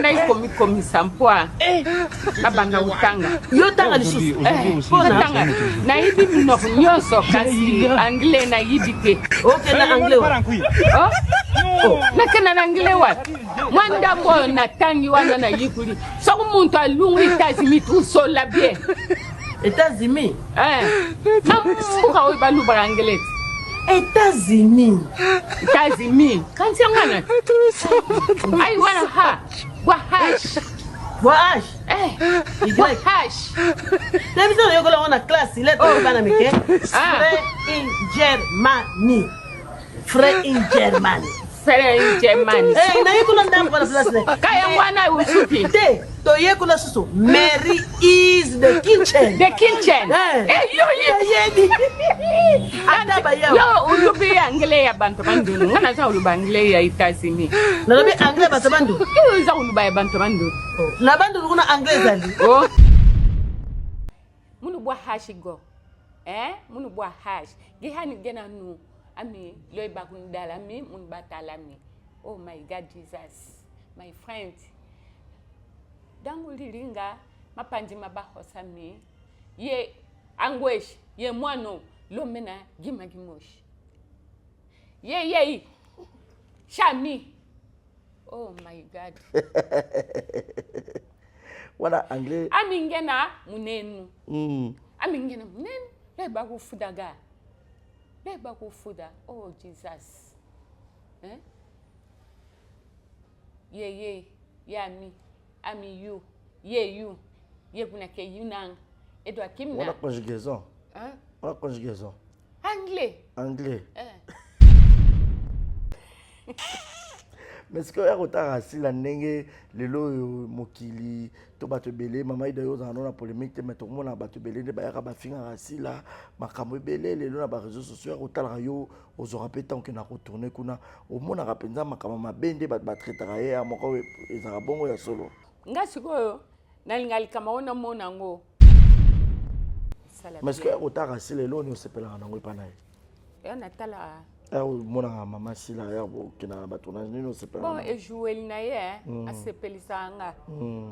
na ikomi sampwa abanga utanga yo tanga lisusu tanga na yibi no nyonso kasi anglais na yibike okay na anglais na kana na anglais wa mwanda mo na tangi wana na yikuli so umuntu alungu itazimi tout la bien États-Unis na muka we balu ba anglais États-Unis kanti ngana I wanna hash L'habitude de la classe, il est frère in Germany. Frère in Germany. Na yekula ndambo na place. Kaya mwana usupi. To yekula susu. Mary is the kitchen. Yo ulubi anglais ya bantu bandu. Ngana za ulubi anglais ya États-Unis. Na ulubi anglais bantu bandu. Yo za ulubi bantu bandu. Na bandu kuna anglais zali. Munu bwa hash go. Munu bwa hash. Gihani gena nu. Ami loy bakundala mi mun batala mi. Oh my God Jesus. My friend. Dangu liringa mapanji mabahosa mi. Ye angwesh ye mwano lomena gimagimosh. Ye shami. Oh my God. Wala anglais. Amingena munenu. Amingena munenu. Loy bakufudaga. Leba kufuda. Oh Jesus. Ye mi. Ami you. You. Ye kuna ke yunang. Edwa kimna. Wala conjugaison. Wala conjugaison. Anglais. Mais ce que ya kotaka sila ndenge lelo mokili to bato belé mama ida yo zana na polémique mais to mona bato belé ne ba ya ba finga sila makambo belé lelo na ba réseaux sociaux ya kotala yo ozora pe tant que na retourner kuna o mona ka penza makambo mabende ba traitera ye amoko ezaka bongo ya solo ngasikoyo nalingali kama ona mona ngo mais ce que ya kotaka sila lelo ni osepela na ngo ipana ye ya natala mona mama sila ya kina batona nino sepela bon et jouer na ye a sepelisa nga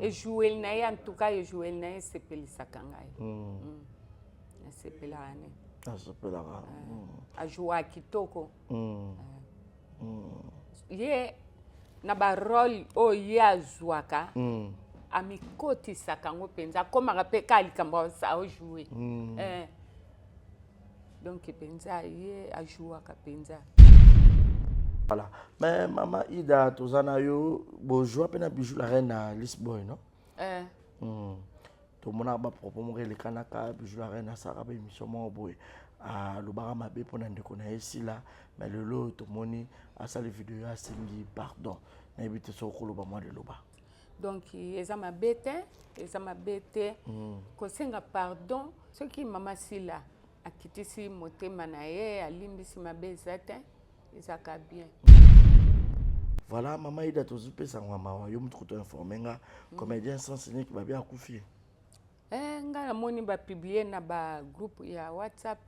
et jouer na ye en tout cas et jouer na ye sepelisa kanga na sepela ane a jouer kitoko ye na ba role o ya zwaka amikoti sakango penza koma ka pe kali kamba sa o jouer donc penza ye a jouer ka penza. Voilà. Mais maman Ida tozana yo bo joie pena bijou la reine à Lisboy non to mona ba propos mo le kanaka bijou la reine ça ka ba émission mo boy a lobara mabe pona ndeko na esila mais le lot to moni a sa vidéo a singi pardon na ebite so ko loba mo de loba donc ezama bete ko senga pardon ce qui mama sila akitisi motema na ye alimbisi mabeza te ezaka bien. Voilà maman Ida tozupe sangwa mawa yo mutu to informer nga comédien sans signer qui va bien akufi nga moni ba publier na ba groupe ya WhatsApp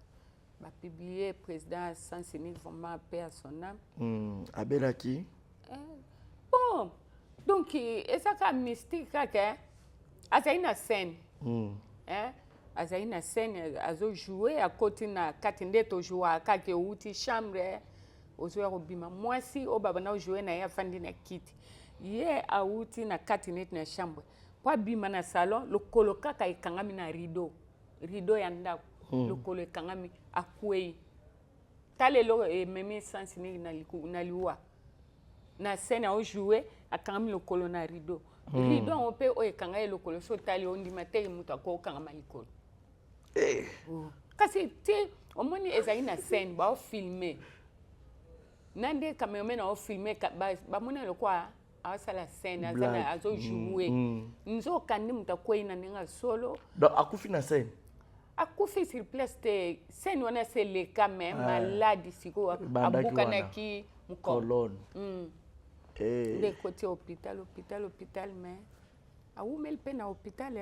ba publier président sans signer vraiment paix à son âme abelaki bon donc ezaka mystique kaka azaina scène azaina scène azo jouer à côté na katinde to jouer kake uti chambre ozoya kobima mwasi o baba na jouer na ya fandi na kiti ye auti na katine na chambre kwa bima na salon lokolo kaka ikangami na rideau ya ndako lokolo ikangami akwei talelo memi sansini na liwa na scène o jouer akangami lokolo na rideau on peut o ikanga lokolo so tali on dimate mutu ko kangama likolo kasi ti omoni ezali na scène ba o filmer nande cameraman na o filmer ba mona lokwa awasala scène azana azo jouer nzo kandi mutu ko ina ninga solo donc akufi na scène akufi sur place te scène wana c'est le cas même malade siko abuka na ki colonne de côté hôpital mais aumel pe na hôpital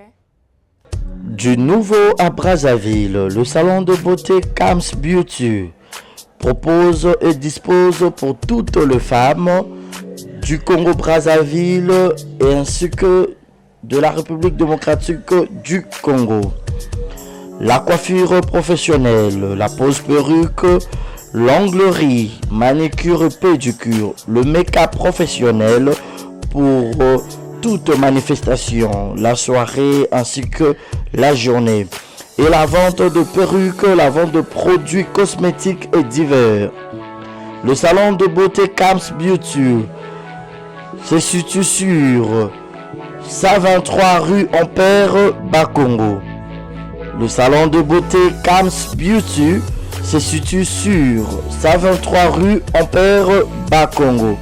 Du nouveau à Brazzaville, le salon de beauté Kams Beauty propose et dispose pour toutes les femmes du Congo-Brazzaville et ainsi que de la République démocratique du Congo. La coiffure professionnelle, la pose perruque, l'onglerie, manicure et pédicure, le make-up professionnel pour toute manifestation, la soirée ainsi que la journée. Et la vente de perruques, la vente de produits cosmétiques et divers. Le salon de beauté Cam's Beauty se situe sur 123 rue Ampère, Bakongo. Le salon de beauté Cam's Beauty se situe sur 123 rue Ampère, Bakongo.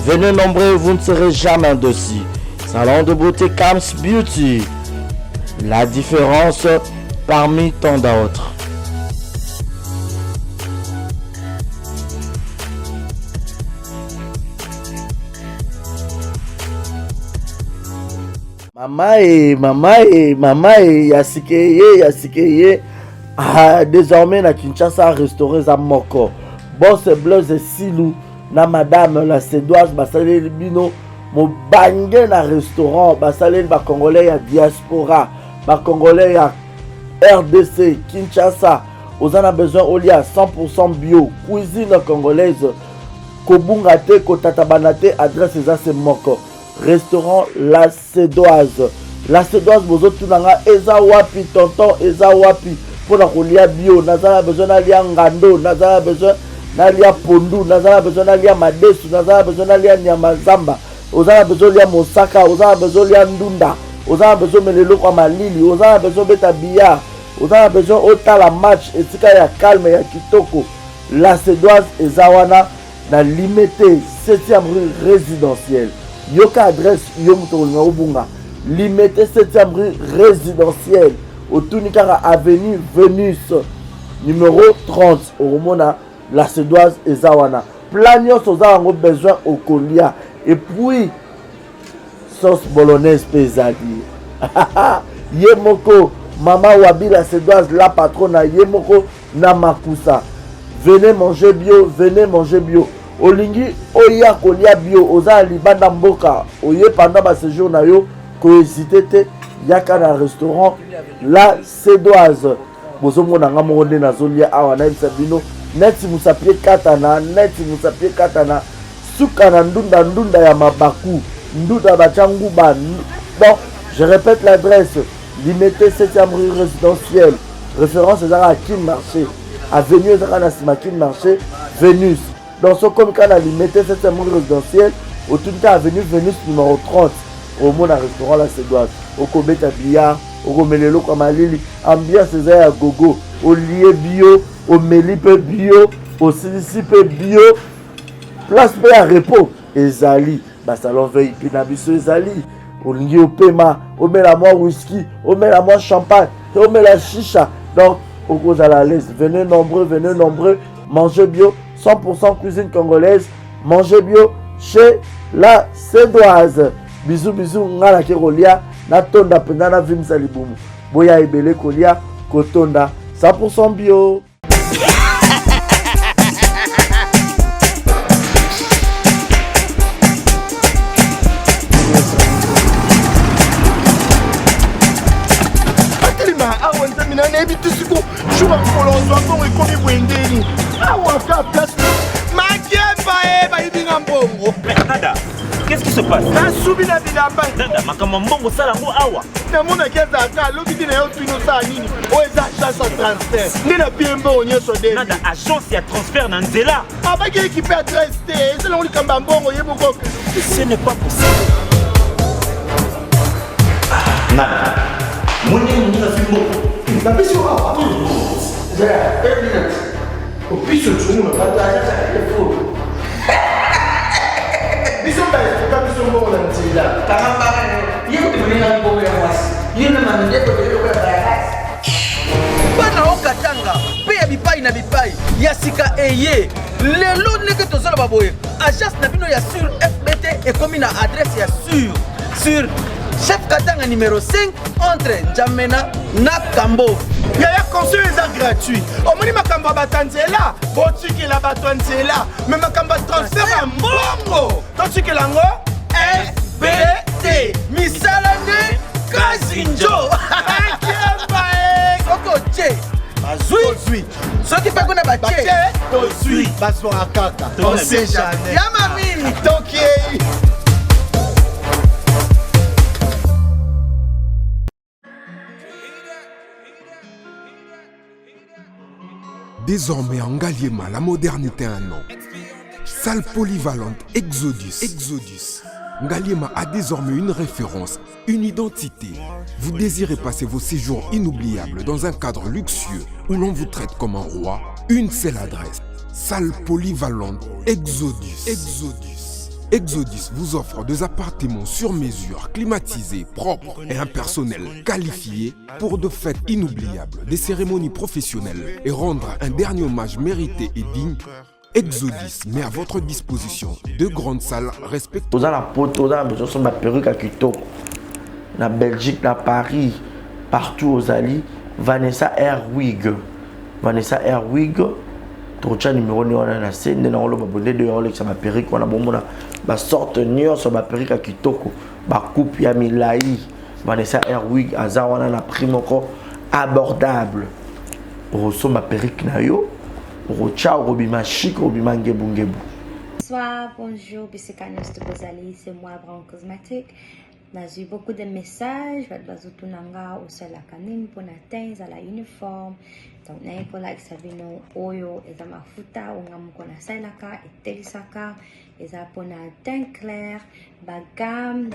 Venez nombreux, vous ne serez jamais dessus. Salon de beauté Cam's Beauty. La différence parmi tant d'autres. Mama yasikeye. Ah, désormais na Kinshasa restauré za moko. Boss Blaise Silou na madame la Sédoise basaleli bino mo bange na restaurant basaleli ba congolais ya diaspora, ba congolais ya RDC Kinshasa. Vous en avez besoin au lit à 100% bio, cuisine congolaise. Kobunga te kotatabana te, adresse c'est moko. Restaurant La Sédoise. La Sédoise bozo tunanga eza wapi tonton eza wapi pour la kolia bio. Nazala besoin d'alia ngando, nazala besoin d'alia pondu, nazala besoin d'alia madesu, nazala besoin d'alia nyamazamba. Vous avez besoin d'alia mosaka, vous avez besoin d'alia ndunda, vous avez besoin de melelo kwa malili, vous avez besoin de beta vous avez besoin autant la match et tika ya calme ya kitoko. La Sédoise ezawana na limité 7e rue résidentielle. Yoka adresse yomutolinga ubunga limité 7e rue résidentielle au Tunikara avenue Vénus numéro 30 au Romona. La Sédoise ezawana planios ozawango besoin au colia et puis sauce bolognaise pesadi yemoko Mama Wabi La Sédoise, la patronne à Yemoko Namakusa. Venez manger bio, venez manger bio. Olingi, oya kolia bio, oza libanda mboka. Oye pendant ma séjour na yo, ko hésité te, yaka na restaurant La Sédoise. Bozo mona nga monde na zolia awa na ibsabino. Neti musapie katana. Suka na ndunda ya mabaku. Ndunda bachangu ba. Bon, je répète l'adresse. Limité 7e rue résidentielle. Référence à Kin Marché. Avenue Zanasima Kin Marché. Vénus. Dans ce comme cas, limité 7e rue résidentielle. Au tout cas, avenue Vénus numéro 30. Au monde restaurant La Sédoise. Au Kobeta Billard. Au Romelelo Kamalili. Ambiance à gogo. Au lié bio. Au Melipe bio. Au Silicipe bio. Place P à repos. Ezali. Salon veille. Pinabiso Ezali. On y au paiement, on met la moi whisky, on met la moi champagne, on met la chicha. Donc, au cause à la laisse, venez nombreux, mangez bio, 100% cuisine congolaise, mangez bio chez La Sédoise. Bisous, ngala kerolia, na tonda pendana vim salibumu. Boya ebele kolia, kotonda, 100% bio. Nada, qu'est-ce qui se passe? Nada, agence et transfert Nanzela. Ce n'est pas possible. Nada. Bana okatanga pe ya bipai na bipai yasika eye lelo neke tozala baboye agence na bino ya sur FBT et comme na adresse ya sur chef katanga numéro 5 entre Njamena na Kambo. Yaya conseil est gratuit. Au moins makamba batanzela, botiki la batanzela, mais makamba transfert à mbongo. Tandis que lango FBT misala de Kazinjo. Soko che bazui soki pe kuna bache tozui bazwa kaka. On sait jamais. Ya mami Tokiei. Désormais en Ngaliema, la modernité a un nom. Salle polyvalente Exodus. Ngaliema a désormais une référence, une identité. Vous désirez passer vos séjours inoubliables dans un cadre luxueux où l'on vous traite comme un roi? Une seule adresse. Salle polyvalente Exodus. Exodus vous offre des appartements sur mesure, climatisés, propres et un personnel qualifié pour de fêtes inoubliables, des cérémonies professionnelles et rendre un dernier hommage mérité et digne. Exodus met à votre disposition 2 grandes salles respectueuses. Dans la poto, dans la perruque à Kitoko, na Belgique, na Paris, partout aux alliés, Vanessa Airwig. Trocha numéro on a na scène na olo babonde de olo ça ma perruque on a bomona ba sorte nion sur ba perruque à Kitoko, ba coupe ya milai. Vanessa Airwig azawana na prix moko abordable. Roso ma perruque na yo. Bonsoir, bonjour, Bissekanos de Bozali, c'est moi, Brown Cosmétique. J'ai eu beaucoup de messages, je vais tout nanga au sol la canine pour atteindre la uniforme. Donc, n'a pas like savino oyo et ma futa ou ngam kona salaka et telisaka et ça pour na teint clair, bagam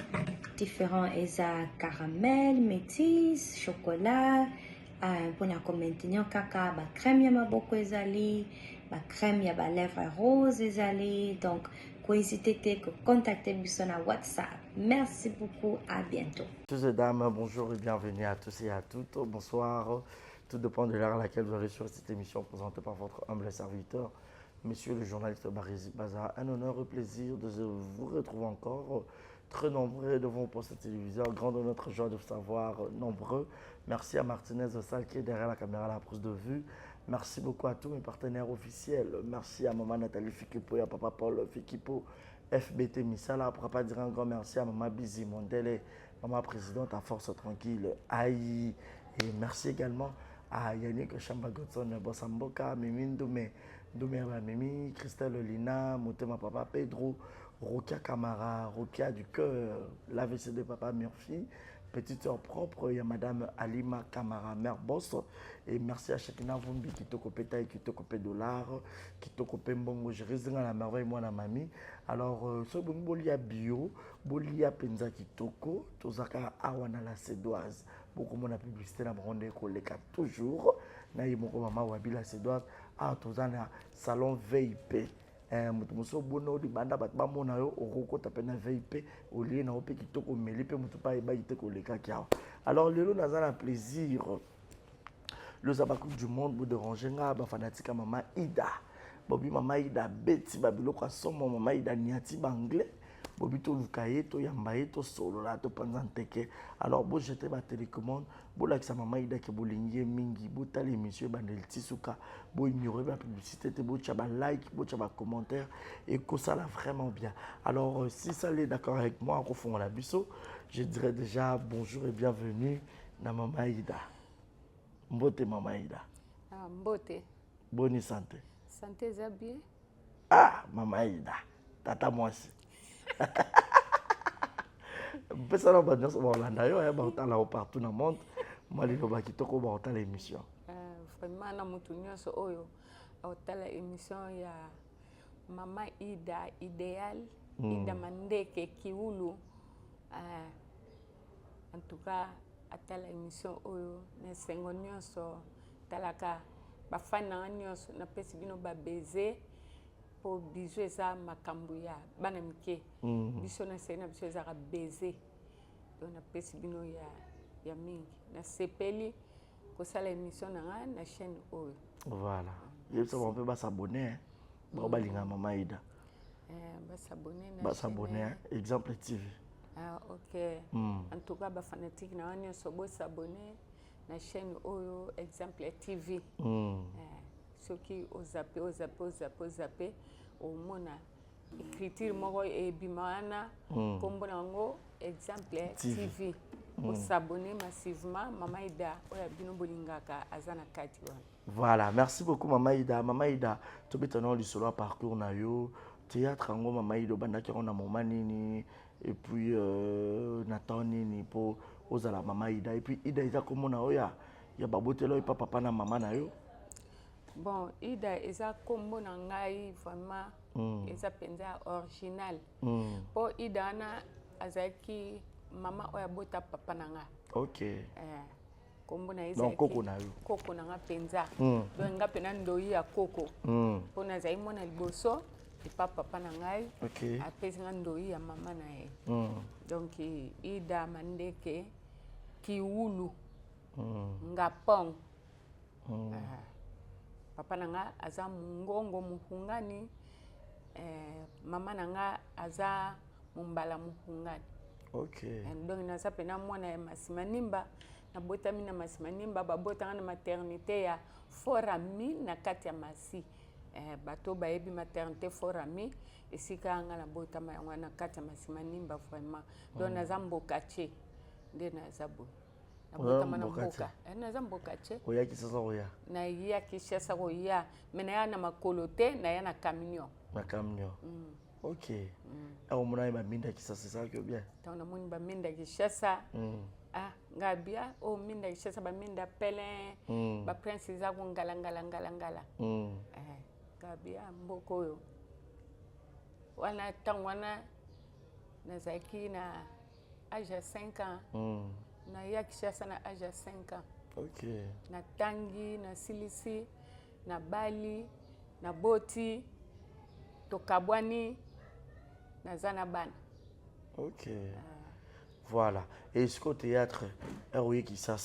différents et ça caramel, métis, chocolat. Pour maintenir kaka ba crème ya maboko ezali ba crème ya ba lèvres rose ezali donc n'hésitez pas à contacter biso na WhatsApp. Merci beaucoup, à bientôt. Tous et dames, bonjour et bienvenue à tous et à toutes. Bonsoir. Tout dépend de l'heure à laquelle vous allez sur cette émission présentée par votre humble serviteur, monsieur le journaliste Barizi Baza. Un honneur et plaisir de vous retrouver encore. Très nombreux devant vos postes téléviseurs, grande notre joie de vous savoir nombreux. Merci à Martinez Salle qui est derrière la caméra à la prise de vue. Merci beaucoup à tous mes partenaires officiels. Merci à maman Nathalie Fikipo et à papa Paul Fikipo, FBT Misala. Pour pas dire un grand merci à maman Bizi Mondele, maman présidente à Force Tranquille, Aïe. Et merci également à Yannick Chamba Godson, Bossamboka, Mimi Ndoumé, Mimi, Christelle Lina, Motema Papa Pedro, Rokia Kamara, Rokia du cœur, l'AVC de Papa Murphy, petite sœur propre, il y a Madame Alima Kamara, mère boss. Et merci à chacun Vumbi qui te copie taille, qui te copie dollar, qui te copie mbongo. Je reste dans la merveille, moi, la mamie. Alors, ce bon bolia bio, bolia penza qui toko, tozaka awana la sédoise. Beaucoup de publicité dans le monde collègue toujours. Naïe mon maman wabila sédoise. Ah, tozana salon VIP. Mutu bono di banda bat bamona yo oroko tapena VIP au lieu na ope kitoko meli pe mutu pa eba ite ko leka kia. Alors lelo nazana plaisir le zabakou du monde bu déranger nga ba fanatique mama Ida. Bobi mama Ida beti babilo kwa somo mama Ida niati banglais. Bobi to lukaye to yambaye to solo la to panzanteke. Alors bo jeter ba télécommande bo la sa mama Ida ke bolingie mingi bo tali monsieur bandel tisuka bo ignorer la publicité te bo chaba like bo chaba commentaire et que ça l'a vraiment bien. Alors si ça l'est d'accord avec moi au fond la biso, je dirais déjà bonjour et bienvenue na mama Ida. Mbote mama Ida. Ah mbote. Bonne santé. Santé za bien. Ah mama Ida. Tata moi aussi. Pesana ba nyonso ba Holanda yo ba otala partout dans le monde. Moi li loba kitoko ba otala émission. Vraiment na mutu nyonso oyo otala émission ya Mama Ida idéal Ida Mandeke Kiulu. En tout cas atala émission oyo na sengo nyonso talaka ba fana nyonso na pesi bino ba baiser. Pour bisou eza makambu ya bana mike biso na sena biso eza baiser donc na pesi bino ya mingi na sepeli ko sala émission na chaîne oyo voilà et ça on peut pas s'abonner ba balinga mama Ida ba s'abonner exemple TV Ah, ok. En tout cas, fanatique na wana sobo s'abonner na chaîne Oyo Exemple TV. Soki ozape au mona écriture moko e bimana kombo nango Exemple TV. S'abonner massivement Mama Ida oya bino bolingaka azana kati wana. Voilà, merci beaucoup Mama Ida. Mama Ida, to betano lisolo parcours na yo théâtre ngo Mama Ida bandaki on a moment nini et puis Nathan nini po ozala Mama Ida et puis Ida eza komona oya ya babotelo pa papa na mama na yo. Bon, Ida eza kombo na ngai vraiment eza penza original. Po Ida na azaki mama oya bota papa na nga. OK. Kombo na eza donc koko na yo. Koko na nga penza. Donc nga pena ndoi ya koko. Po na zai mona liboso papa na ngai. OK. Apesi nga ndoi ya mama na ye. Donc Ida Mandeke Kiwulu. Ngapong. Papa na nga aza mungongo muhungani. Mama na nga aza mumbala muhungani. OK. Donc naza pena mwana ya Masimanimba na botami na Masimanimba babota na maternité ya Forami na kati ya Masi. Bato bayebi maternité Forami esika nga na botama yango na kati ya Masimanimba vraiment. Donc naza mbokache nde naza bo. Na botama na mboka. Naza mbokache. Oya kisasa oya. Na ya kishasa oya mena ya na makolo te na ya na camion. Na camion. OK. Au mona ba minda kisasa ça que bien. Taona moni ba minda kishasa. Ah, ngabia o minda kishasa ba minda pelin. Ba prince za ko ngala. Ngabia mboko yo. Wana tangwana na zaki na âge 5 ans. Na ya kishasa na âge 5 ans. OK. Na tangi, na silisi, na bali, na boti, tokabwani, na zanabana. OK. Voilà. Et ce théâtre, oui qui ça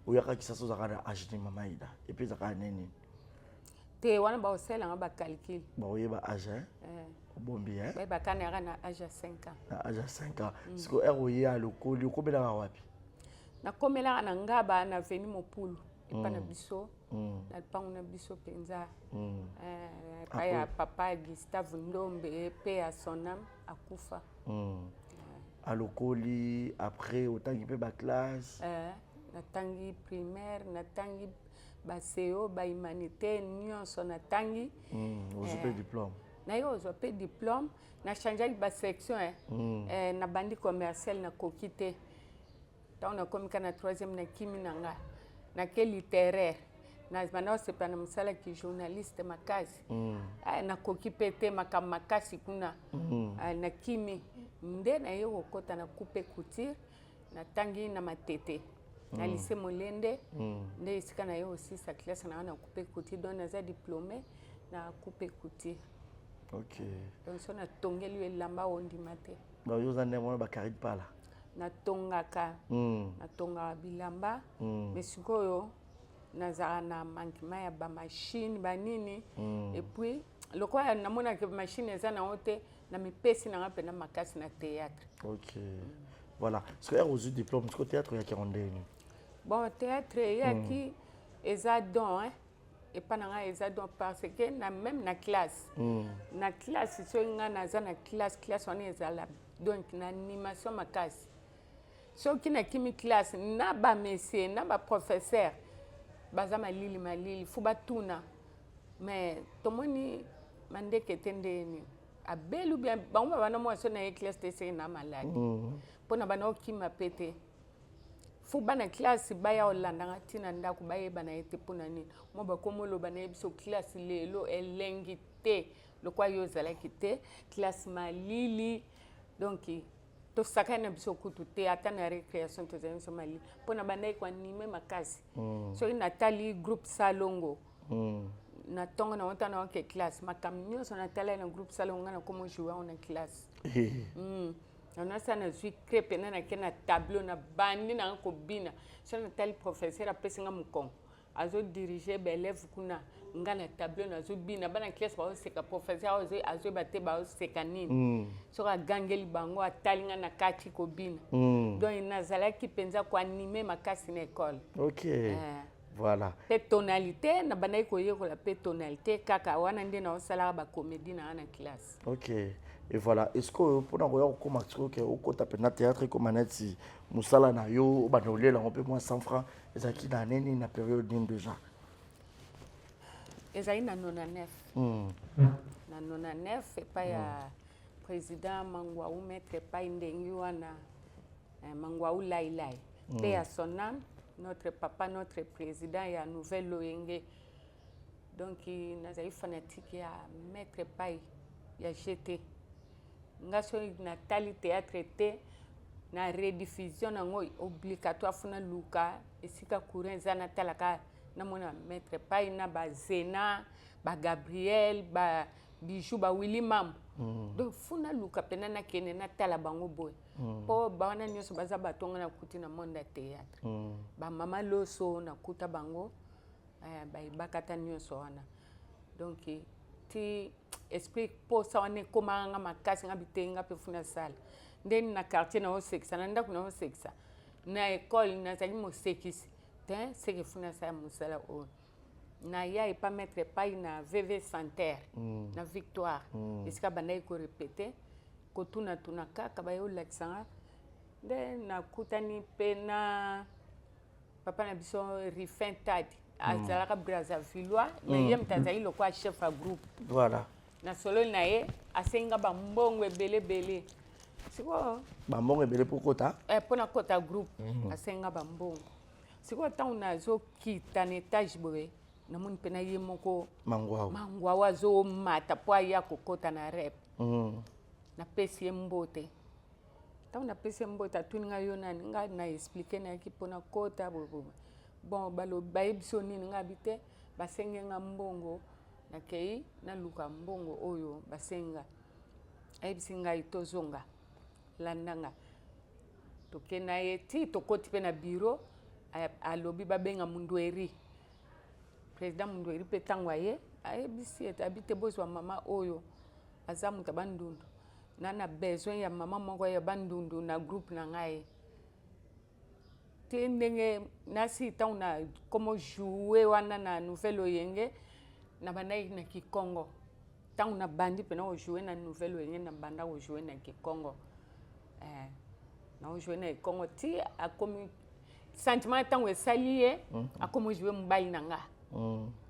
ou yaka qui ça ça za âge de Mama Ida. Et puis za ka neni. Te wana ba osela nga ba calcul. Ba oye ba âge hein. Bombi hein. Ba kana na âge 5 ans. Na âge 5 ans. Ce que oui ya lokoli ko bela wapi. Na komela na ngaba na veni mopulu. Epa na biso. Na pangu na biso penza. Paya papa Gustave Ndombe pe a son âme akufa. À l'okoli après autant qu'il peut ba classe. Na tangi primaire, na tangi ba CEO ba humanité nyonso na tangi. Ozope diplôme. Na yo ozope diplôme na changer ba section na bandi commercial na kokite. Tant na komika na 3e na kimi nanga. Na ke littéraire. Na zbana osepa na msala ki journaliste makazi. Na kokipete makamakazi kuna. Na kimi nde na yo okota na coupe couture na tangi na matete. Na lycée Molende nde isika na yo aussi sa classe na coupe couture donc na za diplômé na coupe couture. OK. Donc so na tongeli elamba ondima te. Ba yo za ndemo ba karide pala. Na tongaka. Na tonga bilamba. Mais sikoyo nazara na manquement ya ba machine ba nini et puis lokwa na mona ke machine eza na hote na mipesi na ngape na makasi na théâtre. OK. Voilà. Ce que vous diplôme ce théâtre ya kirondeni. Bon théâtre ya ki eza don hein et pas na eza don parce que na même na classe. Na classe so nga na za na classe on eza la donc na animation makasi. So ki na kimi classe na ba monsieur na ba professeur baza malili fuba tuna mais tomoni mandeke tendeni abelu bien bango bana mo so na classe tese na malade pona bana okima pete fuba na classe baya olanda ngati na ndako baye bana ete pona nini mo ba komolo bana biso classe lelo elengi te lokwa yo zala kite classe malili donc to sakana biso kutu te ata na récréation to zemi somali pona bana ko anime makasi so ina tali groupe salongo na tonga na wanta na ke classe makamnyo so na tala na groupe salongo na komo jouer on classe na sana zui crepe na ke na tableau na bandi na ko bina so na tali professeur apesinga mukon azo diriger élève kuna ngana tableau nazo bina bana classe ba seka professeur azo bate ba seka nini so ka gangeli bango atalinga na kati ko bina donc nazala ki penza ko animer makasi na école. OK. Voilà. Pe tonalité na bana ko yeko la pe tonalité kaka wana ndi na osala ba comédie na ana classe. OK. Et voilà, est-ce que pour nous comme acteur que au côté de théâtre comme anati musala na yo ba no lela on peut moins 100 francs ezaki na nini na période d'une déjà. Ezali na 99. Na 99 et pas ya président Mangwaou maître pas ndengi wana Mangwaou Lailai. Paix à son âme, notre papa, notre président ya Nouvelle Loyenge. Donc nazali fanatique ya maître pas ya GT. Ngaso na tali théâtre te na rediffusion nango obligatoire funa luka esika courant zana talaka na mona maître pai na ba Zena ba Gabriel ba Bijou ba Willy Mam donc funa luka pena na kene na tala bango boy po ba wana nyoso baza batonga na kuti na monde ya théâtre ba mama loso na kuta bango ba ibakata nyoso wana donc ti esprit pour ça on est comment nga makasi nga bitenga pe funa sala ndeni na quartier na osekisa na ndako na osekisa na école na zali mo sekisi te seke funa sala musala o na ya e pas mettre pas na VV Santerre na Victoire esika banda ko répéter ko tuna kaka ba yo laksanga nde na kutani pe na papa na biso Rifin Tadi azalaka Brazzaville na yem tazali lokwa chef a groupe. Voilà. Na solo na ye asenga ba mbongo ebele siko ba mbongo ebele pour kota pona kota groupe asenga ba mbongo siko tant na zo kita na étage boye na mun pena ye moko mangwa zo mata po ya kokota na rep na pesi mbote tant na pesi mbote tuninga yo na na expliquer na ki pona kota bon balo baibso nini ngabite basenga mbongo na kei na luka mbongo oyo basenga aibisinga itozonga landanga tokena yeti tokoti pe na bureau alobi babenga Mundweri président Mundweri pe tangwa ye aibisi abite bozwa mama oyo azamu tabandundu na besoin ya mama moko ya bandundu na groupe na ngai ndenge nasi ta una como jouer wana na Nouvelle Oyenge na banai na Kikongo ta una bandi pena o jouer na Nouvelle Oyenge na banda o jouer na Kikongo na o jouer na Kikongo ti a comme sentiment ta we salié a como jouer mbali nanga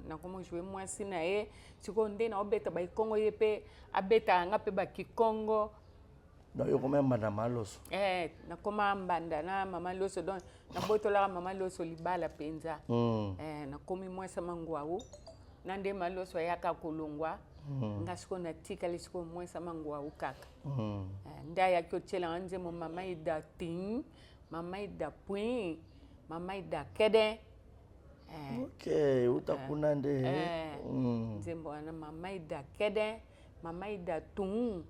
na como jouer mwasi na ye siko nde na obeta ba Kikongo ye pe abeta nga pe ba Kikongo. Na yo koma mbanda maloso na koma mbanda na mama loso donc na botola mama loso libala penza na komi mwesa mangwawo na nde maloso yaka kolongwa ngasiko na tika lisiko mwesa mangwawo kaka nda ya kyo chela anze mo mama ida ting mama ida point mama ida kede OK utakuna nde nzembo na mama ida kede mama ida tung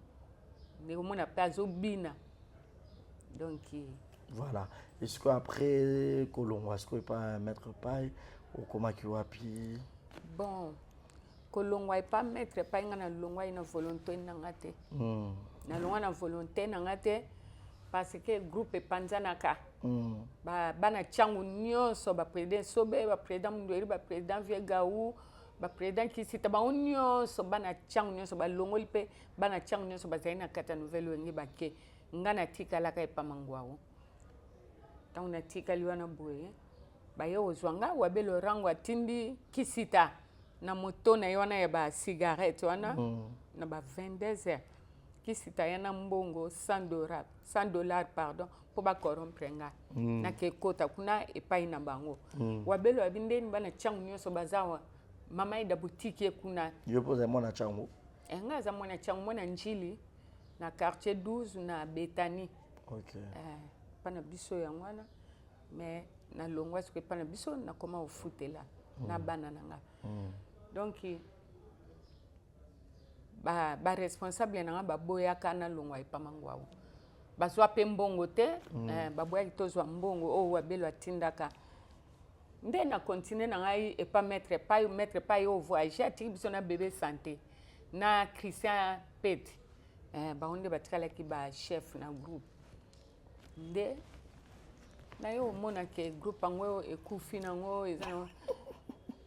mais au moins on pas obina donc voilà. Est-ce que après Kolongwa est-ce que pas mettre paille ou comment qui wapi bon Kolongwa pas mettre paille ngana longwa ina volonté nangate na longwa na volonté nangate parce que groupe panzanaka bana changu nyonso ba président sobe ba président Mundweri ba président Viegaou ba président Kisita ba nyonso bana changu nyonso ba longoli pe bana changu nyonso ba zaina kata Nouvelle Oyenge ba ke ngana tika la kai pa mangwawo tant na tika liwana boye ba yo ozwanga wa belo rango atindi Kisita na moto na yona ya ba cigarette wana na ba 22h Kisita yana mbongo $100 pardon pour ba corrompre nga na ke kota kuna epai na bango wa belo abindeni bana changu nyonso bazawa mama ida boutique kuna yo pose mona changu nga za mona changu mona njili na quartier 12 na Betani OK pana biso ya ngwana mais na longwa ce pana biso na koma ofutela na bana nanga donc ba responsable na ba boya kana longwa ipamangwawo bazwa pe mbongo te ba boya kitozwa mbongo o wabelo atindaka Ndé na continuer na ngai et pas mettre pas au voyager ati biso na bébé santé na Christian Pet ba onde batikala ki ba chef na groupe ndé na yo mona ke groupe ango ekufi nango ezano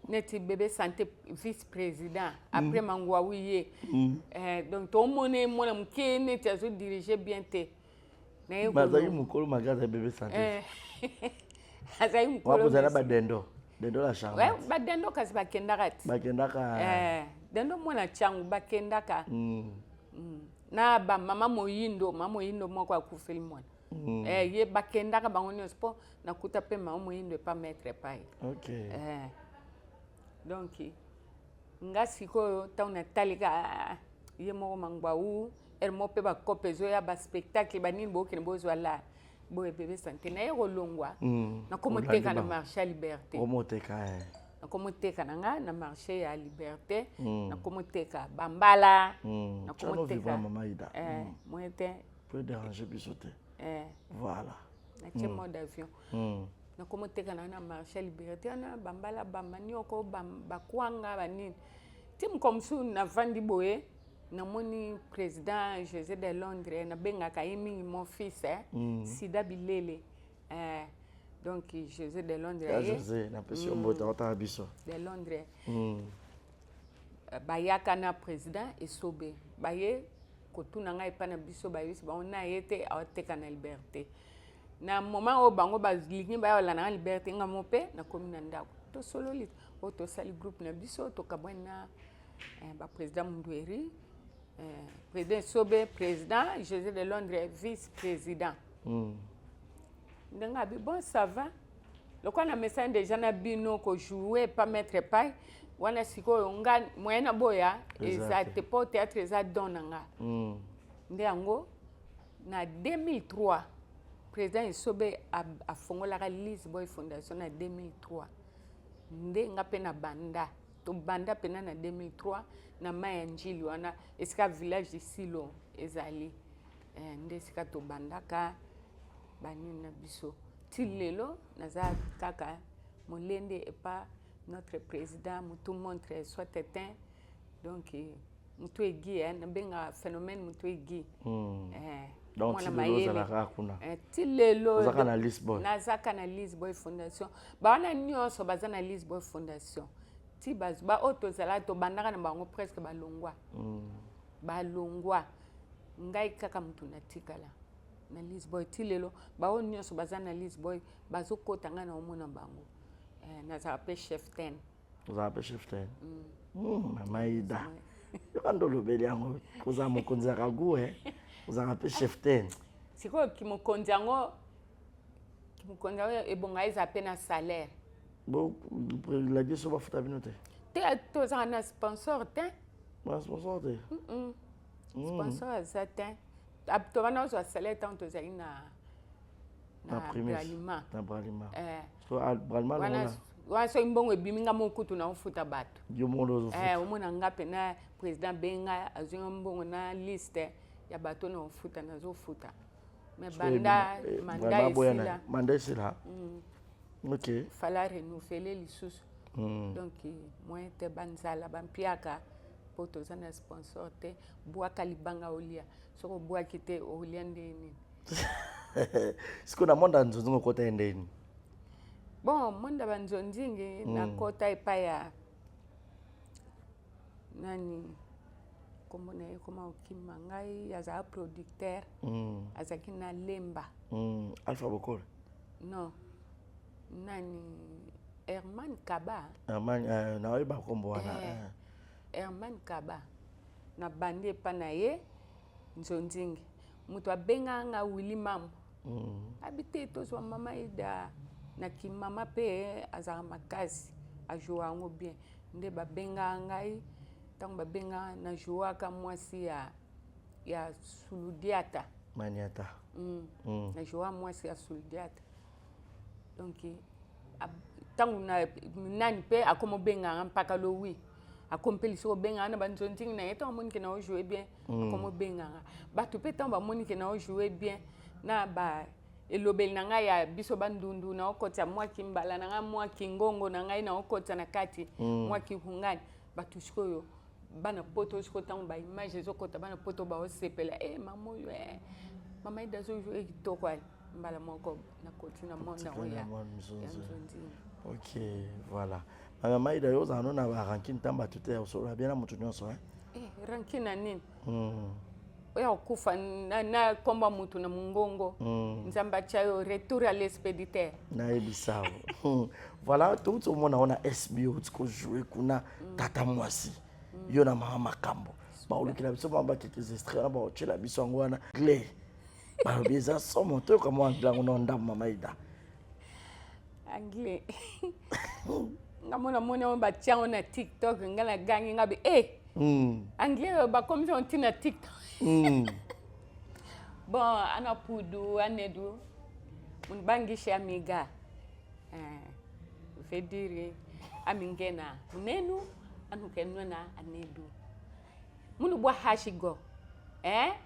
neti bébé santé vice président après mangwa wiye donc to mona mke neti azo diriger bien te na yo mazaki mukolo magaza bébé santé azai mukolo wapo zana badendo dendo la chambre ouais badendo kasi bakendaka dendo mwana changu bakendaka na ba mama moyindo moko akufeli mwana ye bakendaka bango nyonso po nakuta pe mama moyindo pa mettre pai donc nga sikoyo ntango natalika ye moko mangwa u mo mpe bakope ezoya baspectacle banini bookende bozwa la boye bébé santé na ye kolongwa nakomoteka na marché ya liberté nakomoteka na nga na marché ya liberté nakomoteka bambala nakomoteka moyete peut déranger biso te voilà natie mode d'avion nakomoteka na marché ya liberté na bambala bamanioko bakwanga banini ti mokomsu navandi boye namoni président José de Londres na bengaka ye mingi mon fils Sida Bilele donc José de Londres José na pesi mbota ota biso de Londres bayaka na président esobe baye kotuna ngai pa na biso bayisi ba ona yete awateka na liberté na moment o bango balingi bayola na liberté nga mope na komi na ndako to sololi o to sali groupe na biso to kabwana ba président Mundweri président Sobe, président, José de Londres, vice-président. Donc, bon, ça va. Le quoi na message déjà na bino ko jouer pas mettre pas. Wana siko nga moyena boya eza te po théâtre eza donanga. Ndeango na 2003 président Sobe a fongola ka Lisboy Fondation na 2003. Nde nga pe na banda. To banda pena na 2003 na maya njili wana esika village de Silo ezali nde esika to bandaka banini na biso ti lelo naza kaka molende epa notre président mutu montre soit éteint donc mutu egi na benga phénomène mutu egi donc ti lelo zalaka kuna ti lelo nazaka na Lisboy Fondation bawana nyonso baza na Lisboy Fondation ti ba auto zala to bandaka na bango presque balongwa ngai kaka mutu na tikala na Lisboy ti lelo ba o nyonso baza na Lisboy bazokota nga na omona bango nazala pe chef 10 uzala pe chef 10 mama ida yokando lobeli yango kuza mokonzi akague uzala pe chef 10 sikoyo kimokonzi yango ebonga eza pe na salaire bon la biso bafuta bino te to za na sponsor te sponsor te sponsor za te to bana zo salaire tant to za ina Bralima so Bralima wana so imbongo ebiminga mokutu na ufuta bato yo mondo omona nga pe na président benga azunga mbongo na liste ya bato na ufuta na zo futa me banda manda esila ok fallait renouveler les sous donc moi te banzala bampiaka po to zana sponsor te boaka libanga olia soko boaki te olia ndeni siko na monda nzonzo kota ndeni bon monda banzonzingi na kota epaya nani komone koma okima ngai aza producteur azaki na lemba Alpha Bokole non nani Herman Kaba na oiba kombo wana Herman Kaba na bande pa na ye nzonzingi mutu abenga nga Willy Mamu habite tozwa mama ida na ki mama pe azaka makasi ajoa ngo bien nde babenga ngai tango babenga na joaka mwasi ya Suludiata maniata na joa mwasi ya Suludiata donc tangu na nani pe akomo benga mpaka lo wi akompeli so benga na banzontingi na yeto amoni ke na o jouer bien akomo benga bato pe tango bamoni ke na o jouer bien na ba elobeli na ngai ya biso bandundu na okota mwa kimbala na ngai mwa kingongo na ngai na okota na kati mwa kihungani bato sikoyo bana poto siko tango ba image ezokota bana poto ba osepela mama oyo mama ida azojue kitoko mbala moko na koti na monde oya ok voilà mama ida yo zano na ba ranking tamba tute osolo bien na mutu nyonso ranking na nini oya okufa na komba mutu na mungongo nzamba chayo retour à l'expéditeur na ebisao voilà tout le monde on a SBO tiko jouer kuna tata mwasi yo na mama makambo ba olukila biso ba quelques extraits ba ochela biso ngwana clé ba biza somo to comme anglais on ndam mama ida anglais ngamona mona ba tiango na TikTok ngala gangi ngabe anglais ba comme on tina TikTok bon ana pudu anedu mun bangisha amiga vediri amingena nenu anu kenwana anedu munu bwa hashigo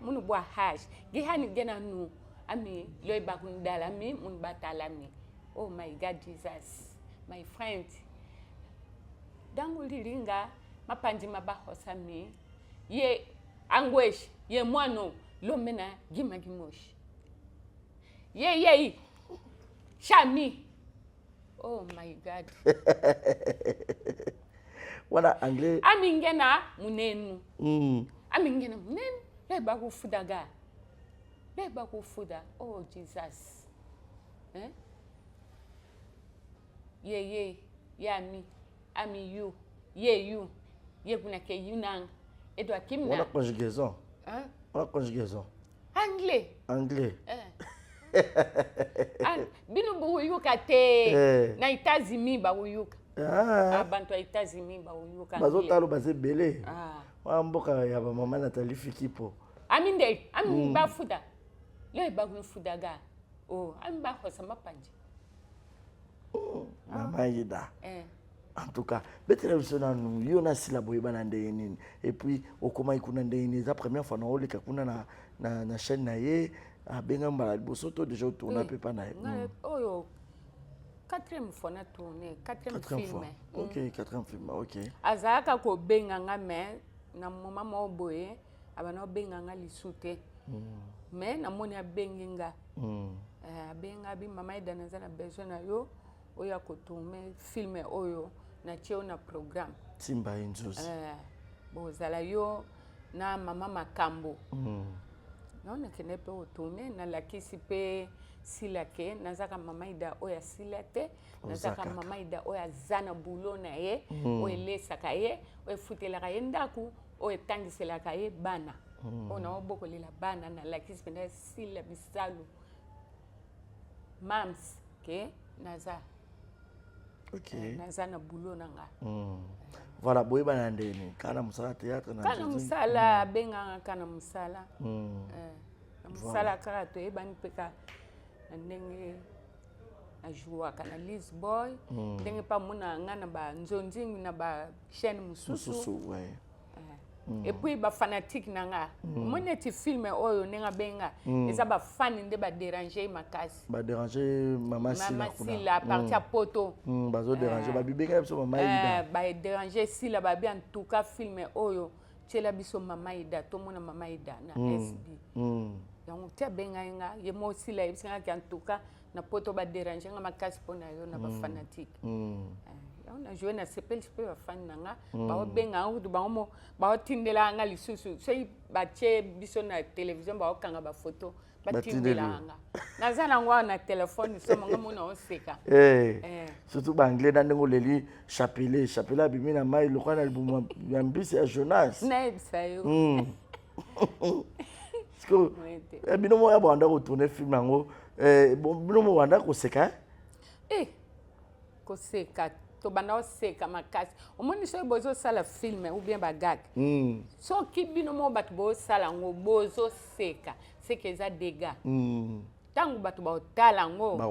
munu bwa hash gi hani gena nu ami loy bakundala mi mun batala mi oh my god Jesus my friend dangu liringa mapanji mabahosa mi ye anguish ye mwano lomena gimagimoshi ye shami oh my god wala anglais amingena munenu amingena munenu leba kufudaga leba kufuda oh Jesus ye yami ami you ye kuna ke yunang edwa kimna wala conjugaison wala conjugaison anglais binu buyuka te na itazimi ba uyuka abantu itazimi ba uyuka bazotalo bazebele wa mboka ya ba mama Nathalie Fikipo aminde ami bafuda le ba kufudaga ami ba khosa mapanji mama ida en tout cas betelevisiona nous yona sila boyeba na ndeni et puis okoma ikuna ndeni za première fois na oleka kuna na chaîne na ye abenga mbala liboso to déjà tourner peu pas na oyo quatrième fois na tourner quatrième film OK quatrième film OK azaka ko benga ngame na mama mo boye abana benga nga lisute mais na moni abenginga benga bi mama ida na zana besoin na yo oya ko tourner film oyo na cheo na programme Simba Inzuzi bozala yo na mama makambo naona kenepe otourner na lakisi pe silake nazaka mama ida oya silate nazaka mama ida oya zana bulo na ye oya lesaka ye oya futelaka ye ndaku oya tangiselaka ye bana ona obokolela bana na lakisi pe na sila bisalu mams ke naza OK nazana bulo nanga voilà boyeba na ndeni kana musala théâtre na kana musala benga kana musala musala kaka to ebani peka na ndenge na joua kana Lisboy ndenge pa mona ngana ba nzonzingi na ba chaîne mususu et puis ba fanatique nanga mona ti film oyo nenga benga eza ba fan nde ba déranger makasi ba déranger mama sila à partir poto bazo déranger ba bibenga biso mama ida ba déranger sila ba bien en tout cas film oyo tshela biso mama ida to mona mama ida na SB donc tia benga nga ye mo sila ebisanga en tout cas na poto ba déranger nga makasi pona yo na ba fanatique on a joué na sepel pe ba fan nanga ba benga ngo ba mo ba tindela nga lisusu sei ba che biso na télévision ba okanga ba photo ba tindela nga nazana ngwa na téléphone so monga mona oseka surtout ba anglais na ngo leli chapelet abimi na mai lokana libumu ya mbisi ya Jonas na sayo parce que bino mo ya banda ko tourner film ngo bino mo wanda ko seka ko seka to banda oseka makasi omoni so bozo sala film ou bien bagag so ki bino mo bat bo sala ngo bozo seka seka za dega tangu batu ba otala ngo ba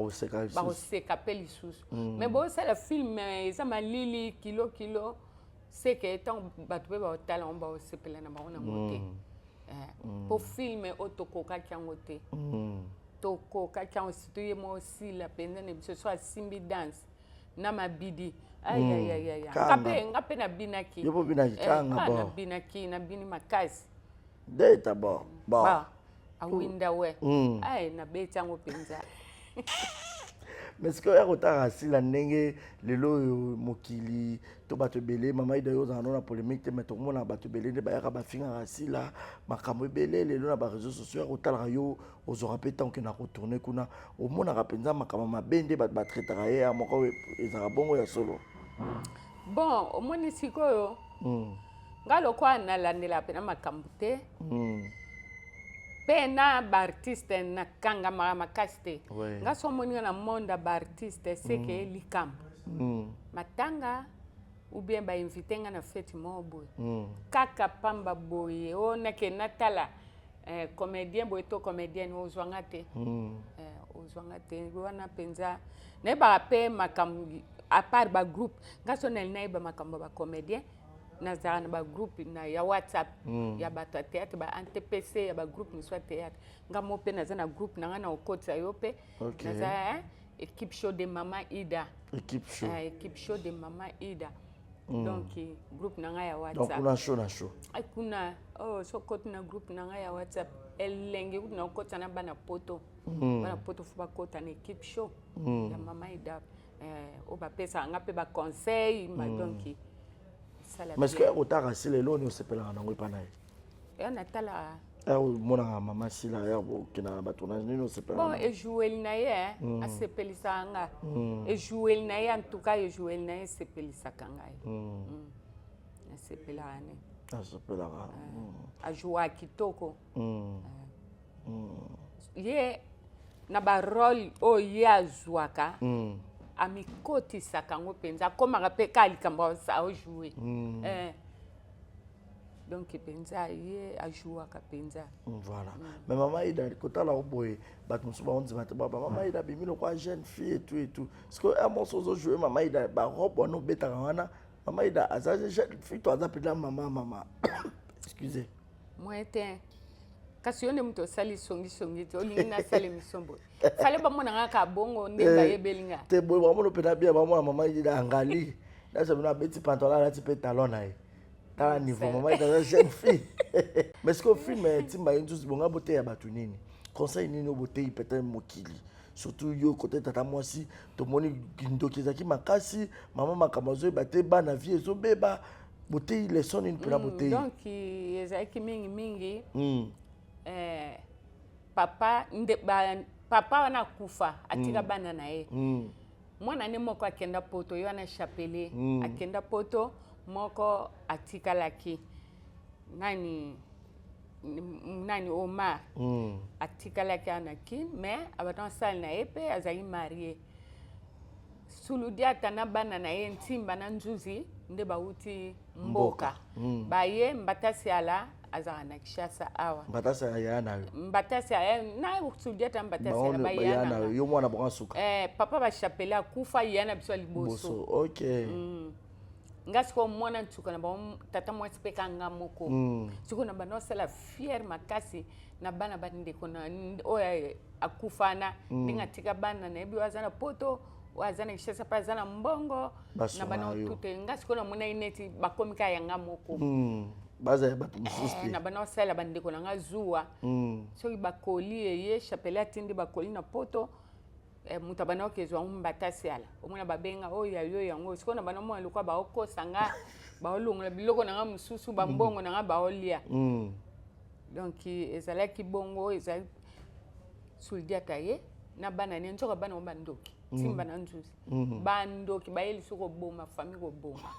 oseka pe lisusu mais bo sala film eza malili kilo seka tangu batu be ba otala ngo ba osepela na ba ona ngote pour film otokoka kyango te kitoko kaka osituye mo aussi la penza ne biso so simbi dance na mabidi ay ngape na binaki yo binaki kanga na binaki na bini makasi data bon awinda we ay na beta ngo penza mais ce que ya kotaka sila ndenge lelo mokili to bato belé mama ida yo za na polémique te mais to mona bato belé ne ba ya ba finga sila makambo belé lelo na ba réseaux sociaux ya kotala yo ozora pe tant que na retourner kuna o mona ka penza makambo mabende ba traitera ya moko ezaka bongo ya solo bon o moni sikoyo ngalo kwa na landela pe na makambo te pena bartiste na kanga makasite nga so moni na monde bartiste c'est que likam matanga ou bien ba inviter nga na fête mo boy kaka pamba boye ona ke natala comédien boy to comédienne ozwanga te wana penza ne ba pe makam à part ba groupe nga so na ba makamba ba comédien nazara na ba groupe na ya WhatsApp ya ba théâtre ba NTPC ya ba groupe ni soit théâtre nga mo pe nazana groupe na na okotsa yo pe nazara équipe show de Mama Ida équipe show de Mama Ida donc groupe na ya WhatsApp donc kuna show ay kuna so koti na groupe na ya WhatsApp elenge kuna okotsa na bana poto fu ba kota na équipe show ya Mama Ida o ba pesa nga pe ba conseil ma donc mais que otaka sile lo ni osepela na ngoi pana ya natala mona mama sila ya kina batona ni osepela bon et jouer na ye asepelisa nga et jouer na ye en tout cas et jouer na ye sepelisa kanga asepela ne asepela a jouer kitoko ye na ba rôle o ya zwaka amikoti sakango penza koma rape kalikamba sa o jouer donc penza ye a jouer ka penza voilà mais Mama Ida kotala oboye bat musuba onzi bat baba Mama Ida bimilo kwa jeune fille et tout parce que à mon sozo jouer Mama Ida ba robe no beta wana Mama Ida azaje jeune fille to azapela mama excusez moi était kasi yone mto sali songi to lingina sali misombo sale ba mona ngaka bongo nde ba yebelinga te boy ba mona pena bien ba mona Mama Ida angali na se na beti pantalon na ti pe talon na ta niveau Mama Ida jeune fille mais ce que film timba indus bonga bote ya batu nini conseil nini bote peut-être mokili surtout yo côté tata mwasi to moni ndoki zaki makasi mama makamazo bate bana vie ezo beba bote leçon une pena bote donc ezaki mingi papa wana kufa atika bana na ye mwana ne moko akenda poto yo na chapele akenda poto moko atika laki nani Omar atika laki anaki mais abaton sal na ye pe azali marié suludi atana bana na ye ntimba na nzuzi nde bauti mboka baye mbatasi ala azara na Kishasa awa mbatasa ya na mbatasi ya na usujeta mbatasi ya bayana yo mwana bonga suka papa ba chapela akufa yana biso liboso okay ngasko mwana ntuka na ba tata mwa speka ngamoko siko na bano sala fier makasi na bana bande kona oya akufana ndinga tika bana na ebi wazana poto wazana Kishasa pa zana mbongo na bana tute ngasko na muna ineti bakomika ya ngamoko baza batu mususti na bana sala bande kona ngazuwa so bakoli ye chapela tindi bakoli na poto mutabana okezwa umbatasi ala omuna babenga oya yo yango sikona bana mo alukwa ba okosanga ba olungula biloko na mususu ba mbongo na ba olia donc ezalaki bongo ezali suldiata ye na bana ne nzoka bana bandoki timba na nzuzi bandoki bayeli soko boma famille ko boma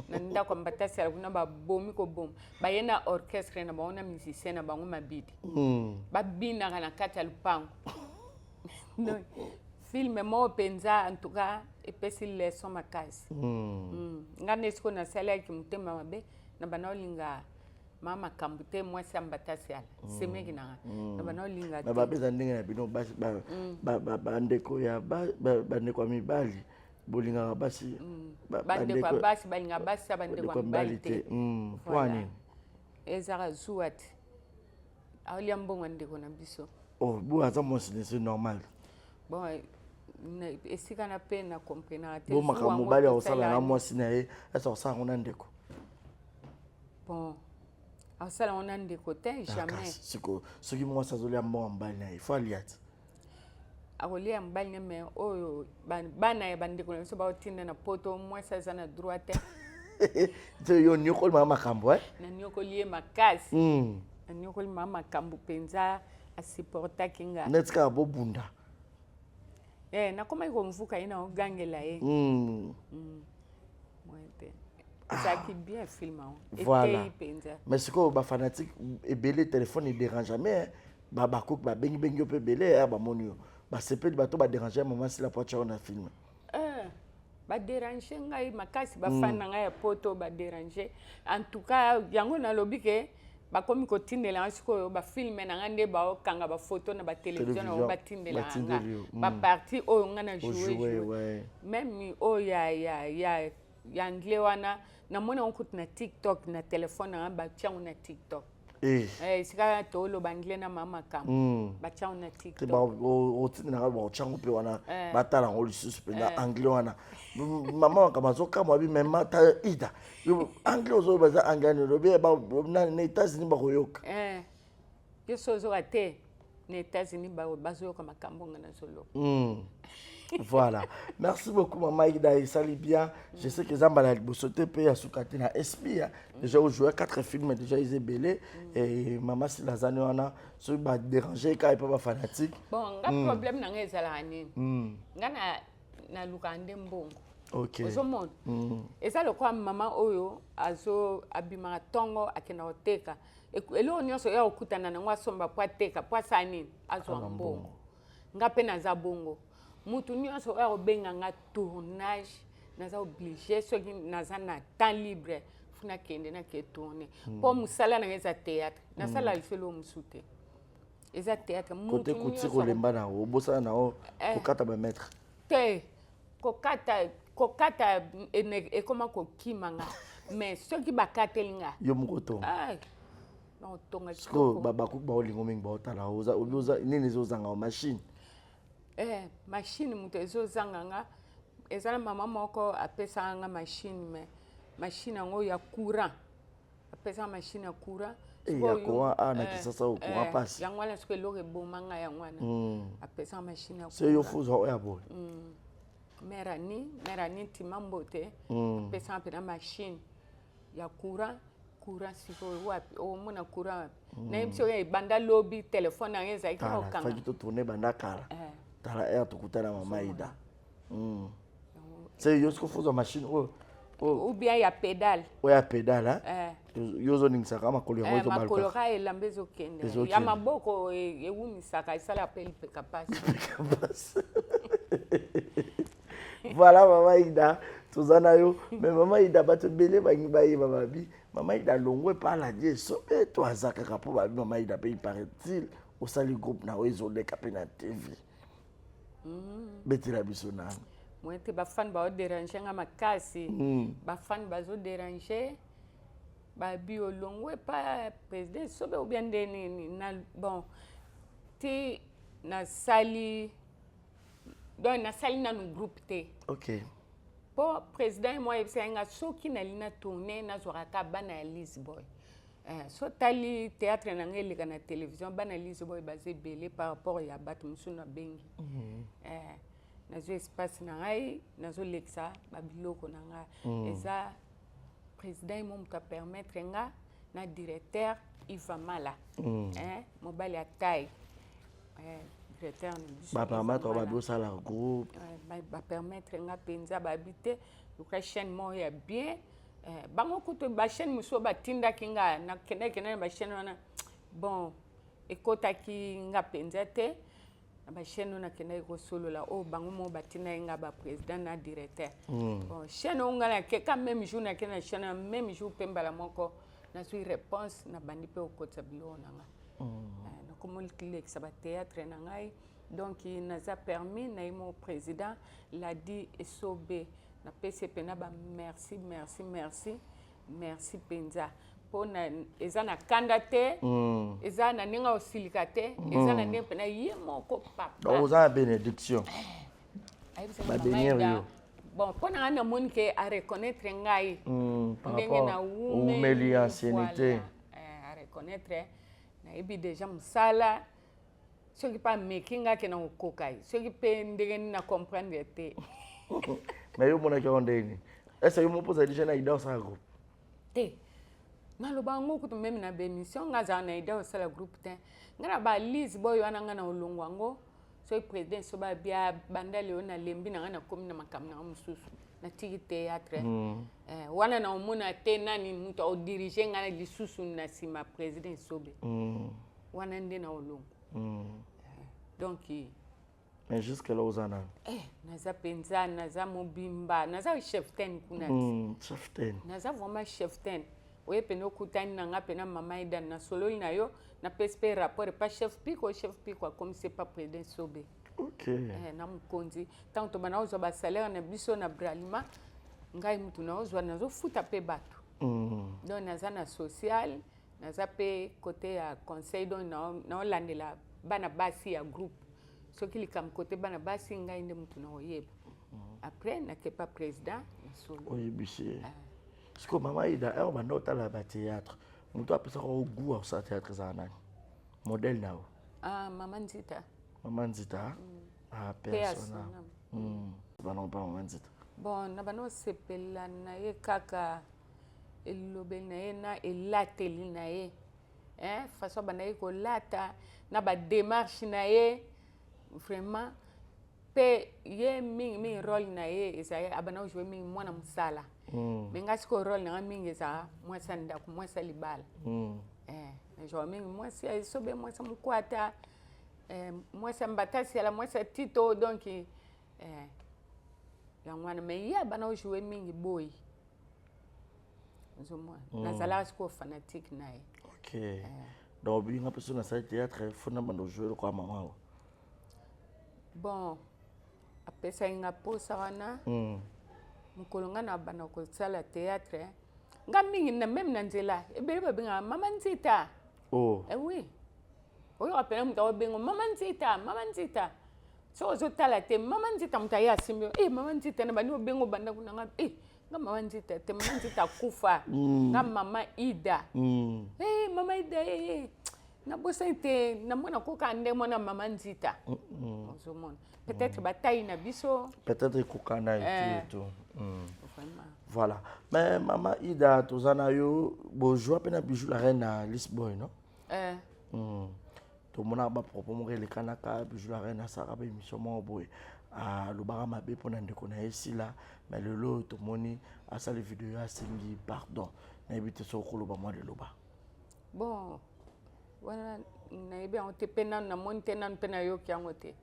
na ndako mbatasi ala kuna ba bomi ko boma bayena orchestre na baona musicien na bango mabidi babina kana kati ya lupango no film mo penza en tout cas epesi leçon makasi ngane siko na sala ki mutema mabe na banaolinga mama kambute mwasi ambatasi ala semeki na banaolinga na babeza ndenge na bino ba ndeko ya ba ndeko mibali bolinga basi bandeko basi balinga basi bandeko mibali te kwani ezara zuati awlia mbongo ndeko na biso Oh, bon, attends, c'est normal. Bon, et si on a peine à comprendre. Bon, ma camobali au salon, moi, si n'est pas ça, on a un déco. Bon, au salon, on a un déco, jamais. Ce qui moi, ça doit être bon en balle, il faut aller. Akolia mbali mais oyo bana ya bandeko na so ba otinda na poto moi ça na droite. Tu yo nyoko mama kambo na nyoko lié makasi. Na nyoko mama kambo penza asiporta kinga. Netka bo bunda. Na koma iko mvuka ina ogangela Moite. Ça qui bien film voilà. Mais ce que ba fanatique et belé téléphone il dérange jamais ba kouk ba bengi pe belé ba monio. C'est peut être ba déranger maman si la voiture on a filmé. Ba déranger ngai makasi ba fana ngai poto ba déranger. En tout cas yango na lobi ke ba komi ko tindela siko ba filmer na ngande ba kanga ba photo na ba télévision na ba tindela nga. Ba parti o ngana jouer. Même o ya anglais wana na mona on kout na TikTok na téléphone na ba tiango na TikTok. Sika to lo banglais na mama kam ba tiango na TikTok. Ba o tinela ba tiango pe wana ba tala ngoli susu na anglais wana. Mama kama zo kama bi même ta ida. Anglais zo ba za anglais no be ba na États-Unis ba koyoka. Yo sozo ate na États-Unis ba zo yoka makambo ngana solo. Voilà. Merci beaucoup, Maman Ida. Il salit bien. Je sais que Zambala Bosote paye à Soukatina Espia. Déjà, on jouait 4 films, déjà, ils étaient belés. Et Maman Silazane, on a ceux qui dérangé, quand ils peuvent être fanatiques. Bon, le problème, c'est que na lukande mbongo. Ok. Ozomon. Et ça, le quoi, Maman Oyo, azo abima tongo akena oteka. Et là, on y a ce okutana na ngwa somba po teka, po sani, azo mbongo. Ngape na za bongo. Mutu nyonso oyo benga nga tournage naza obligé soki naza na temps libre funa kende na ke tourner po musala na eza théâtre na sala lifelo musute eza théâtre mutu nyonso ko lemba na obosa na o kokata ba maître te kokata e koma ko kimanga mais soki bakatelinga yo mukoto non tonga ko baba ku ba olingo mingi ba otala oza nini zozanga machine machine mutu ezozanganga ezala mama moko apesanga machine mais machine yango ya courant apesanga machine ya courant ya courant na kisasa o courant passe yango wana siko eloko ebomanga yango wana apesanga machine ya courant c'est yo fuzo oya boy merani timambote apesanga pena machine ya courant siko wapi omona courant na yebisi oyo ebanda lobi telefone yango ezalaki kokanga faki totourne banda kala tala air tukutana Mama Ida. C'est yo ce que faut machine ou bien ya pédale. Ya pédale yo zo ning saka makolo yango to balka. Makolo ka elambe zo kende. Ya maboko ewumi saka isala pe capacité. Voilà Mama Ida, tozana yo mais Mama Ida ba te belé ba ngi ba yeba babi. Mama Ida longwe pa la die so pe to azaka ka po ba Mama Ida pe paraît-il au sali groupe na ozo le kapena TV. Betila bisona. Moi te ba fan ba déranger nga makasi. Ba fan ba zo déranger. Ba bio longwe pa président sobe ou bien deni na bon. Ti na sali donc na sali na no groupe te. OK. Po président moi e nga soki na lina tourner na zoraka bana ya Lisboy. So tali théâtre na ngeleka na télévision bana Lisboy basé belé par rapport ya batu musuna bengi. Nazo espace na ngai nazo lexa babiloko na nga eza président mo muta permettre nga na directeur Iva Mala mobile ya taille directeur ba permettre ba bossa la groupe ba permettre nga penza ba habiter luka chaîne mo ya bien bango kuto ba chaîne muso ba tinda kinga na kene ba chaîne wana bon ekota ki nga penza te ba chaîne na kene ko solo la o bango mo ba tinda nga ba président na directeur bon chaîne on nga ke quand même jour na kene chaîne même jour pemba la moko na sui réponse na bandi pe okota bilo na nga na comme le ça ba théâtre na ngai donc il nous a permis na mon président l'a dit SOB na PCP na ba merci penza pona ezana kandate ezana ninga osilikate ezana nempe na yemoko papa donc oza bénédiction ba bénir yo bon pona ngana monike a reconnaître ngai ndenge na umeli ancienneté a reconnaître na ibi déjà musala soki pa mekinga ke na kokai soki pe ndenge na comprendre te mais yo mona ki ondeni est-ce que yo mo posa déjà na idée ça groupe te naloba ngo kutu meme na bémission ngaza na idée au sala groupe te ngana ba lise boyo ana ngana olongwa ngo so président so ba bia bandale ona lembi na ngana komi na makamna mususu na tiki théâtre wana na omona te nani mutu o diriger ngana lisusu na sima président sobe wana nde na olongwa donc mais jusque là ozana naza penza naza mobimba naza chef ten kuna chef ten naza vraiment chef ten oye peno kutani na nga pena mama ida na sololi na yo na PSP rapport pas chef pico comme c'est pas président sobe OK na mukonzi tant to bana ozo ba salaire na biso na bralima ngai mutu na ozo nazo futa pe bato donc naza na social naza pe côté ya conseil donc na olandela bana basi ya groupe soki likam côté bana basi ngai nde mutu na oyeba après na ke pas président solo oyebisi siko mama ida e banda otala ba théâtre mutu apesa ko goût au sa théâtre za nani modèle nao mama nzita persona bana pa mama nzita bon na bana sepela na ye kaka elobeli na ye na elateli na ye façon bana ye ko lata na ba démarche na ye vraiment pe ye mingi rôle na ye ezaya abana jouer mingi mwana musala menga siko rôle na mingi eza mwasa ndako mwasa libala na jouer mingi mwasa isobe mwasa mukwata mwasa mbatasi ala mwasa tito donc ya mwana me ya bana jouer mingi boy nzomwa nazala siko fanatique na ye OK donc binga personne na salle théâtre fona bando jouer kwa mama bon apesa inga posa wana mukolonga na bana ko sala théâtre nga mingi na même na nzela ebele babinga mama nzita oui oyo apela mutawa bengo mama nzita so ozo tala te mama nzita mutaya simbi mama nzita na bani obengo banda kuna nga nga mama nzita te mama nzita kufa nga mama ida mama ida na bosa te na mona ko kande mona mama nzita ozomona peut-être bataille na biso peut-être ko kanda et tout voilà mais mama ida tozana yo bojoa pe na bijou la reine na Lisboy non to mona ba propos mo le kanaka bijou la reine sa ka ba émission mo boy lobaka mabe pona ndeko na esila mais lelo to moni asali vidéo asengi pardon na ebite so ko loba mo de loba bon wana na ebe on te pena na monte na pena yo kiangote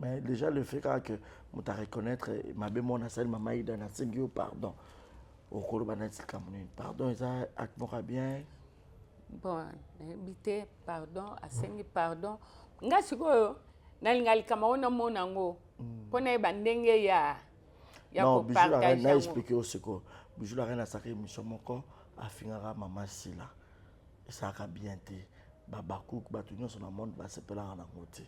mais déjà le fait que muta reconnaître mabe mon asali mama ida na sengi pardon au ko loba na tikamuni pardon ça akmoka bien bon na ebite pardon asengi pardon nga sikoyo nalingali kama ona mona ngo pona eba ndenge ya ko partager na expliquer aussi ko bijou la reine a sacré mission moko afingaka mama sila ça a bien été babakouk batunyo sur le monde ba sepela na ngote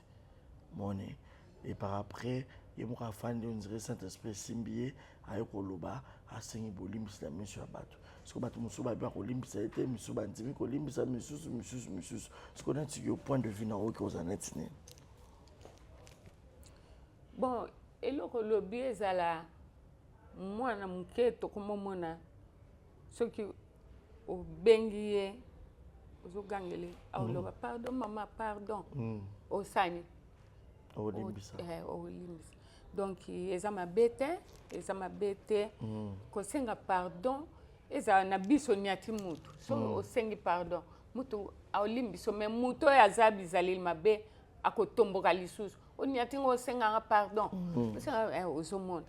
moni et par après il m'a fan on dirait Saint-Esprit simbié ayoko loba asengi bolimbisa na mission bato ce que bato musuba ba ko limbisa été musuba ndimi ko limbisa misusu ce qu'on a dit au point de vue na oki ozanetine bon eloko lobi ezala mwana muke to komomona soki obengi ye ozogangele aloba pardon mama pardon osani olimbisa donc eza mabe te kosenga pardon eza na biso nyati mutu so osengi pardon mutu aolimbiso me mutu oyo aza bizaleli mabe akotomboka lisusu onyati ngo osenga pardon osenga ozomona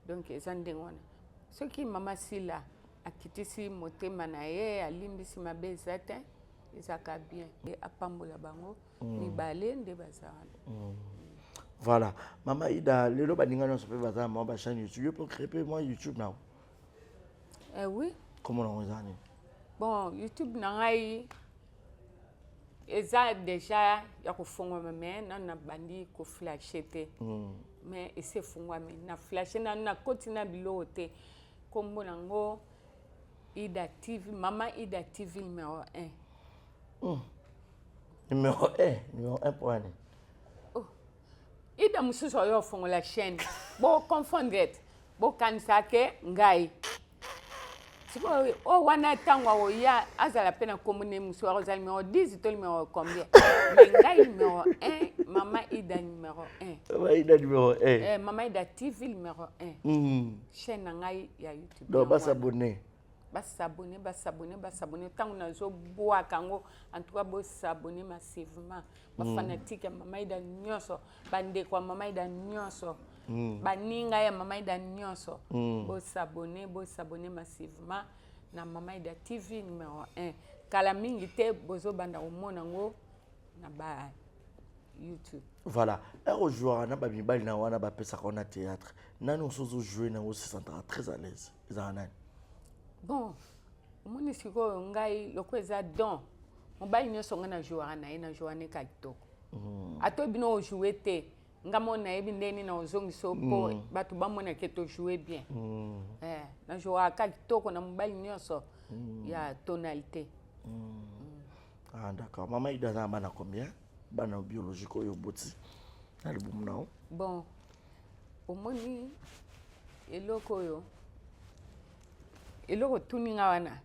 donc eza ndenge wana soki mama sila akitisi motema na ye alimbisi mabe eza te ezaka bien apambola bango mibale nde baza wana voilà mama ida lelo baninga nyonso mpe baza ma chaîne YouTube yo peut créer moi YouTube now oui comment on eza nini Bon, YouTube na ngai eza déjà ya kufungwa mais na bandi ko flasher te. Mais ese fungwa mais na flasher na koti na bilo te. Kombo nango Ida TV, Mama Ida TV numéro 1. Numéro 1 pour année. Oh. Ida mususu yo fongo la chaîne. Bo confondre. Bo kanisa ke ngai. Siko o wana tangwa o ya azala pena komune musu wa rozali numéro 10 to numéro combien? Ngai numéro 1, Mama Ida numéro 1. Mama Ida numéro 1. Mama Ida TV numéro 1. Chaîne ngai ya YouTube. Donc ba s'abonner. Basabonner tant na zo boa kango en tout cas bo s'abonner massivement ba fanatique ya Mama Ida nyonso bande kwa Mama Ida nyonso baninga ya Mama Ida nyonso bo s'abonner massivement na Mama Ida TV numéro 1 kala mingi te bozo banda omona ngo na ba YouTube. Voilà, un joueur na ba mibali na wana ba pesa ko na théâtre nani osozo jouer na aussi sentara très à l'aise izana. Bon, moni siko ngai lokweza don. Mobali nyonso ngana jouer na jouer ne ka kitoko. Ato bino jouer te. Ngamona ebi ndeni na ozongiso po batu bamona ke to jouer bien. Na jouer ka kitoko na mobali nyonso ya tonalité. Ah d'accord. Mama Ida na bana combien? Bana biologique oyo boti. Na libum nao. Bon. Omoni eloko yo. Eloko tuninga wana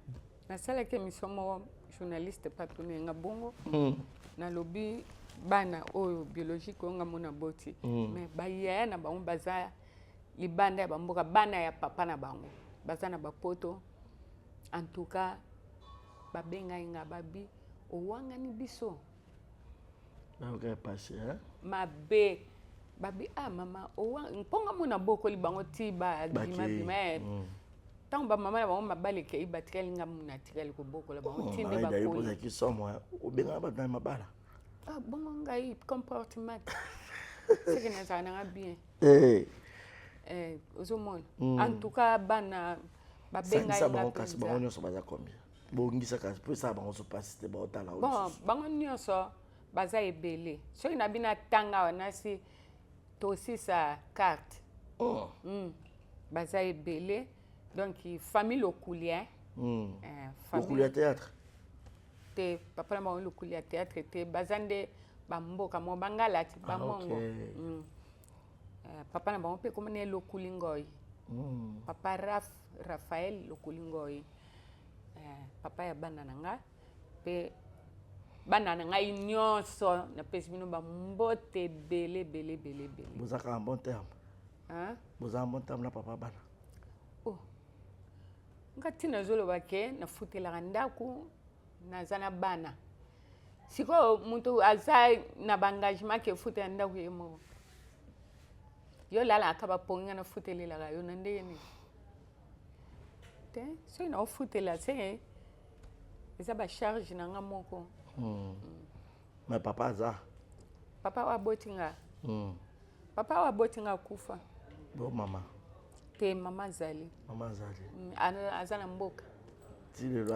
nasala ke misomo journaliste patune nga bongo na lobby bana oyo biologique nga mona boti mais baya na bango baza libanda ya bamboka bana ya papa na bango baza na bapoto en tout cas babenga nga babi owanga ni biso okay passé hein mabe babi mama owa mponga mona boko libango ti ba bima tant ba mama ba mabale ke ibatrel nga muna tirel ko boko la ba tinde ba ko poser question moi obenga ba dans mabala bongo ngai comportement c'est que na sana bien ozomon en tout cas bana ba benga nga ba kasi ba onyo so baza combien bongisa kasi pour ça ba on se passe te ba otala bon bango nyonso baza ebele so ina bina tanga wana si to aussi sa carte baza ebele. Donc, famille Lokulia. Lokulia théâtre. Te papa na Lokulia théâtre te bazande bamboka mo bangala ti bamongo. Papa na bango pe comme ne Lokulingoi. Papa Raphaël Lokulingoi. Papa ya bana nanga pe bana nanga nyonso na pesi bino bambote bele. Vous avez un bon terme. Hein? Vous avez un bon terme na papa bana. Ngati na zolo bake na futela ndaku na zana bana siko muntu aza na engagement ke futela ndaku yemo yo lala akaba ponga na futela la yo na ndeni te so ina futela se eza ba charge na ngamoko mais papa aza papa wa botinga papa wa botinga kufa bo mama te mama zali azana mboka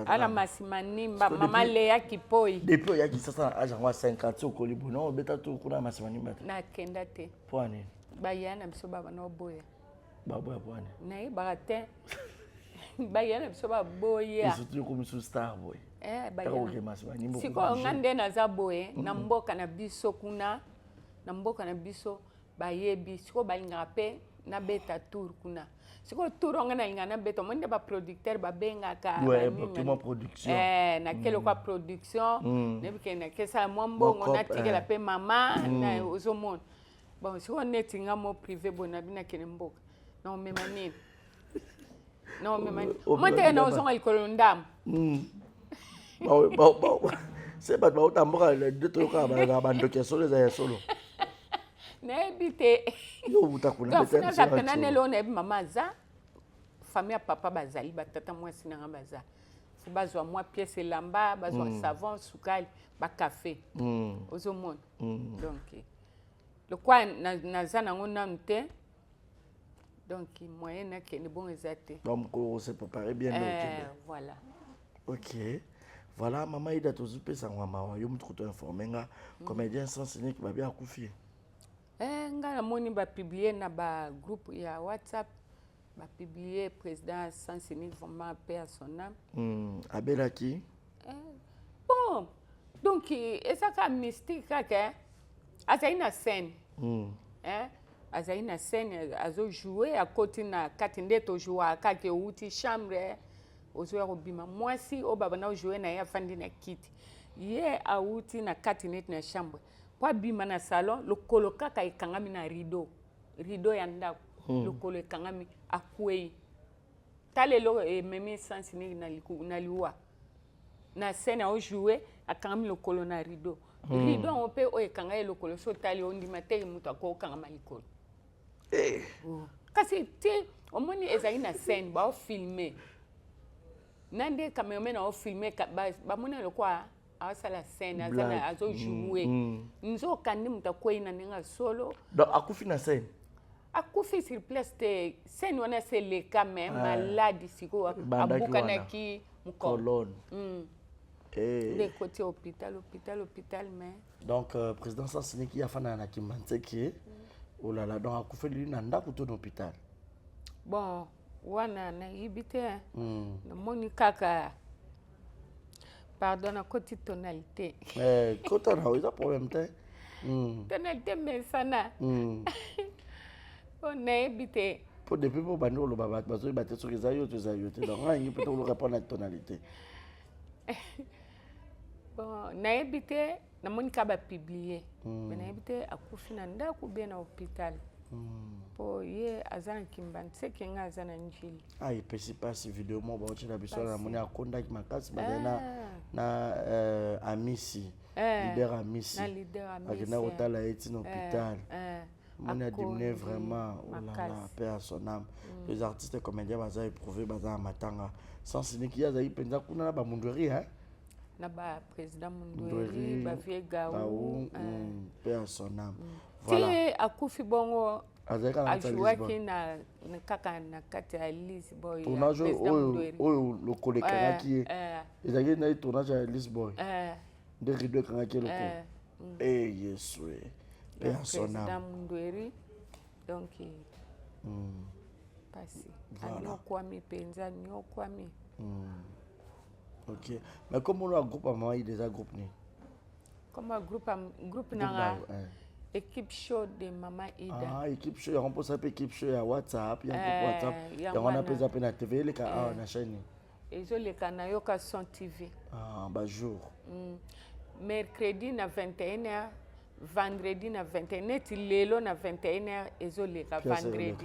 ala masimanimba mama leya kipoi depuis ya kisasa agent 50 okolibo na obeta to kuna masimanimba na kenda te poane bayana biso baba no boya baboya poane na barate bayana biso baboya surtout comme star boy bayana masimanimba siko ngande na za boye na mboka na biso kuna na mboka na biso bayebi siko balinga pe na beta tour kuna siko tour onga na linga na beta monde ba producteur ba benga ka ba production na kelo kwa production ne bike na kesa mwambongo na tigela pe mama na ozomon bon siko netinga mo privé bona bina kene mboka na mema nini na mema monte na ozonga likolo ndam ba c'est pas ba utamboka de to ka ba ndokia solo za solo na ebite yo utakuna bete na pena nelo na mama za famille ya papa bazali batata mwasi na baza fu bazwa mwa pièce lamba bazwa savon sukali ba café ozomona donc le quoi na za na ngona nte donc moyen na ke ni bon ezate donc on se préparer bien voilà Ok. Voilà, maman Ida Tozupe Sangwama, yo mutukuto informé nga comédien sans cynique ba bien akufi. Nga na moni ba publier na ba groupe ya WhatsApp, ba publier président sans cynique vraiment paix à son âme. Abelaki. Bon, donc ça ka mystique ka asa ina scène. Asa ina scène azo jouer à côté na katinde to jouer ka ke uti chambre. Ozoya kobima mwasi o baba na jouer na ya fandi na kiti ye auti na katinet na chambre kwa bima na salon lokolo kaka ekangami na rideau ya ndako lokolo ekangami akwei talelo memi sans ni na liwa na scène o jouer akangami lokolo na rideau rideau on peut o ekanga lokolo so tali on ndima te mutu ko kangama likolo kasi ti omoni ezali na scène ba o filmer nande cameraman a filmé ba mona le quoi a ça la scène azana azo jouer nzo kandi mutakwei na ninga solo donc akufi na scène akufi sur place te scène wana c'est le cas même malade siko abuka na ki colonne les côtés hôpital mais donc président Sassini qui a fana na Kimanseki oh là là donc akufi lui na ndako to hôpital bon wana na ibite na moni kaka pardon na côté tonalité côté na oza problème te tonalité mais sana on na ibite pour depuis pour bandi lo baba bazo baté sur les ayo te donc ngi peut on répondre à tonalité bon na ibite na moni ka ba publier mais na ibite akufi na ndako bien na hôpital po ye azana kimban seke nga azana njili il peut pas si vidéo mo ba otila biso na moni akonda ki makasi ba na amisi leader amisi na leader amisi akina otala eti na hôpital moni a diminué vraiment la paix à son âme les artistes et comédiens baza éprouvé baza matanga sans cynique ya za ipenza kuna na ba mundweri na ba président Mundweri ba vie gaou paix à son âme. Voilà. Ti akufi bongo ajuaki na kaka na kati ya Alice Boy ya président Mundweri oyo lokole kangaki ezaki na tournage ya Alice Boy de rideau kangaki lokole yesu paix à son âme président Mundweri donc pasi anyokwami penza nyokwami. Ok. Mais comment on a groupe à moi, il y a déjà groupe ni? Comme un groupe n'a équipe show de Maman Ida. Équipe show, on peut s'appeler équipe show à WhatsApp, il y a un groupe WhatsApp, on a peut appeler la TV, les cas na chaîne. Et je les canaux ka son TV. Bah jour. Mercredi na 21h, vendredi na 21h, lelo na 21h et je les ka vendredi.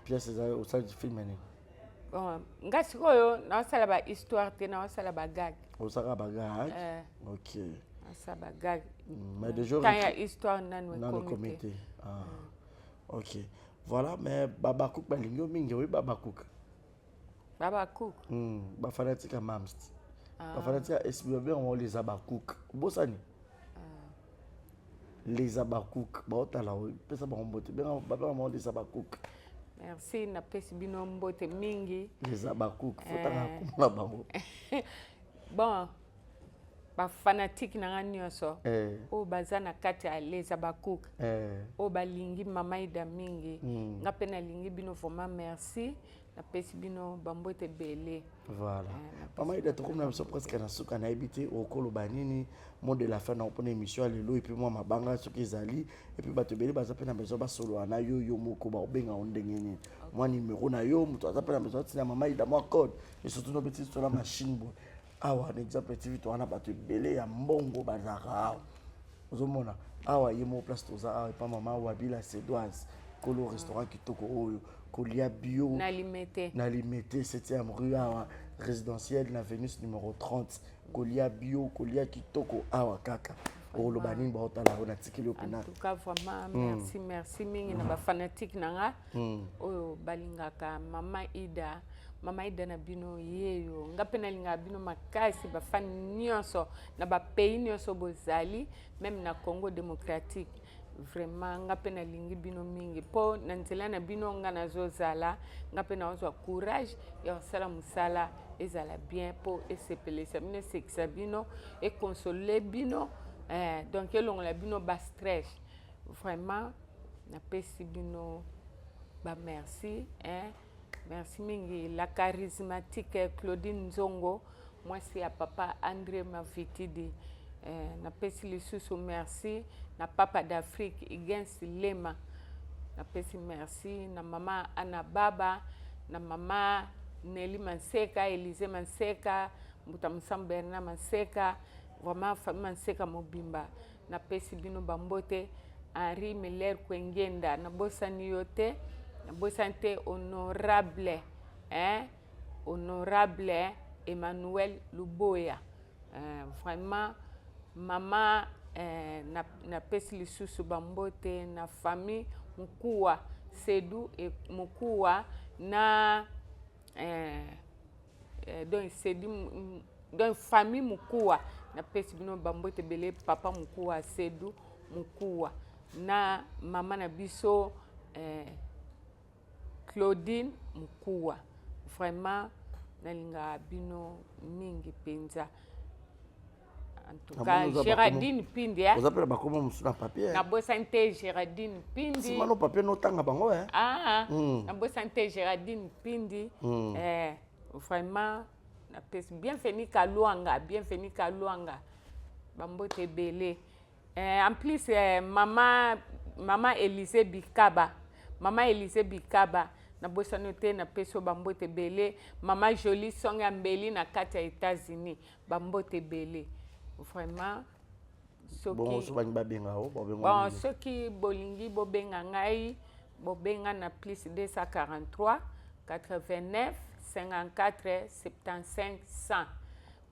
Pièce c'est au sein du film ni. Nga sikoyo na sala ba histoire te na sala ba gag. O sala ba gag. OK. Na sala ba gag. Mais déjà quand ya histoire nan comité. OK. Voilà mais Baba Cook ba lingo mingi oui Baba Cook. Baba Cook. Ba fanatique Mams. Ba fanatique SBB on les Baba Cook. Bosani. Les Baba Cook. Ba otala oui pesa ba mbote. Baba on les Baba Cook. Merci na pesi bino mbote mingi les abakouk fotanga kumala bango bon ba fanatique na nyoso o bazana kati ya les abakouk o balingi Mama Ida mingi ngape na lingi bino vraiment merci na pesi bino bambote belé. Voilà. Mama Ida to comme so presque na suka na habité au kolo banini mot de la fin na opone émission lelo et puis moi mabanga soki ezali et puis bato belé baza pe na besoin ba solo na yo moko ba obenga ondengeni moi numéro na yo muto aza pe na besoin tina Mama Ida moi code et surtout no petit sur la machine bo awa un exemple TV to ana bato belé ya mbongo bazaka ozomona awa yemo place to za awa pa mama wabila Cédoise kolo restaurant kitoko oyo Kolia bio na limité 7e rue awa résidentielle na Vénus numéro 30 Kolia bio Kolia kitoko awa kaka o lobani ba otala ona tikili opina. En tout cas vraiment merci mingi na ba fanatique nanga oyo balingaka Mama Ida na bino yeyo ngape na linga bino makasi ba fan nyonso na ba pays nyonso bozali même na Congo démocratique vraiment nga pe na lingi bino mingi po na nzela na bino nga nazozala nga pe na ozwa courage ya kosala mosala ezala bien po esepelisa bino esekisa bino ekonsole bino donc elongola bino bastress vraiment napesi bino merci merci mingi la charismatique Claudine Nzongo mwasi ya papa André Mavitidi napesi lisusu merci na papa d'Afrique Igens Lema napesi merci na mama Ana Baba na mama Nelly Manseka Elise Manseka Mutamusam Bernard Manseka vraiment famille Manseka mobimba napesi bino bambote Henri Miller Kwengenda nabosani yote nabosante honorable honorable Emmanuel Luboya vraiment mama na pesi lisusu bambote na famille Mukua Sedu et Mukua na donc Sedu donc famille Mukua na pesi bino bambote bele papa Mukua Sedu Mukua na mama na biso Claudine Mukua vraiment nalinga bino mingi penza. En tout cas, Géraldine Pindi. Vous appelez comment sur la papier? Na bo santé Géraldine Pindi. Si malo papier no tanga bango na bo santé Géraldine Pindi. Vraiment na pes bienvenue Kaluanga, bienvenue Kaluanga. Bambote belé. En plus maman Élysée Bikaba. Maman Élysée Bikaba. Na bosa noté na peso bambote belé. Maman Jolie Songa Mbeli na kati ya États-Unis. Bambote belé. Vraiment bon ceux qui bolingi bobenga ngai bobenga na plus 243 89 54 75 100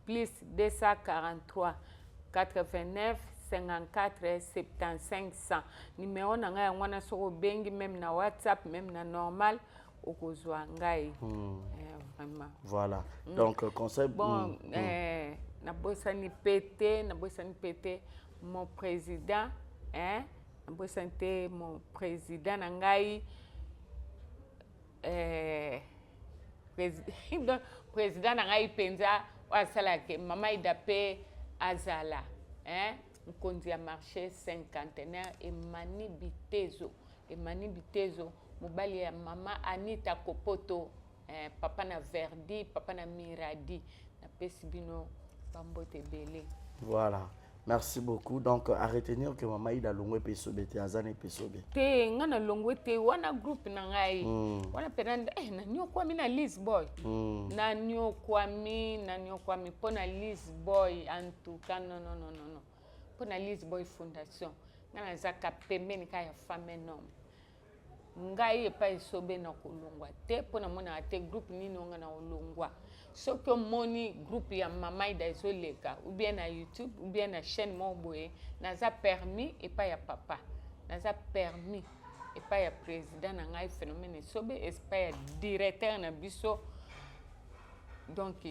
plus 243 89 54 75 100 numéro na ngai ngwana soko bengi même na WhatsApp même na normal okozwa ngai vraiment voilà donc conseil bon nabosani pété mon président nabosani mon président na ngai président na ngai penza wasalake mama ida pe azala mkonzi ya marché cinquantenaire Emani Bitezo mobali ya mama Anita Kopoto papa na Verdi papa na Miradi na pesi bino bambote belé. Voilà. Merci beaucoup. Donc, à retenir que maman ida longwe pesobe te azane pesobe. Te ngana longwe te wana group na ngai. Wana penanda na nyo kwa mi na Liz Boy. Na nyo kwa mi pona Liz Boy en tout cas non. Pona Liz Boy Fondation. Ngana zaka pembeni ka ya femme nom. Ngai epa esobe na kolongwa te pona mona ate group nini ngana olongwa. Ce que moni groupe ya mama ida ezoleka ou bien na YouTube ou bien na chaîne Moboye naza permis et pas ya papa naza permis et pas ya président na ngai phénomène sobe et pas ya directeur na biso donc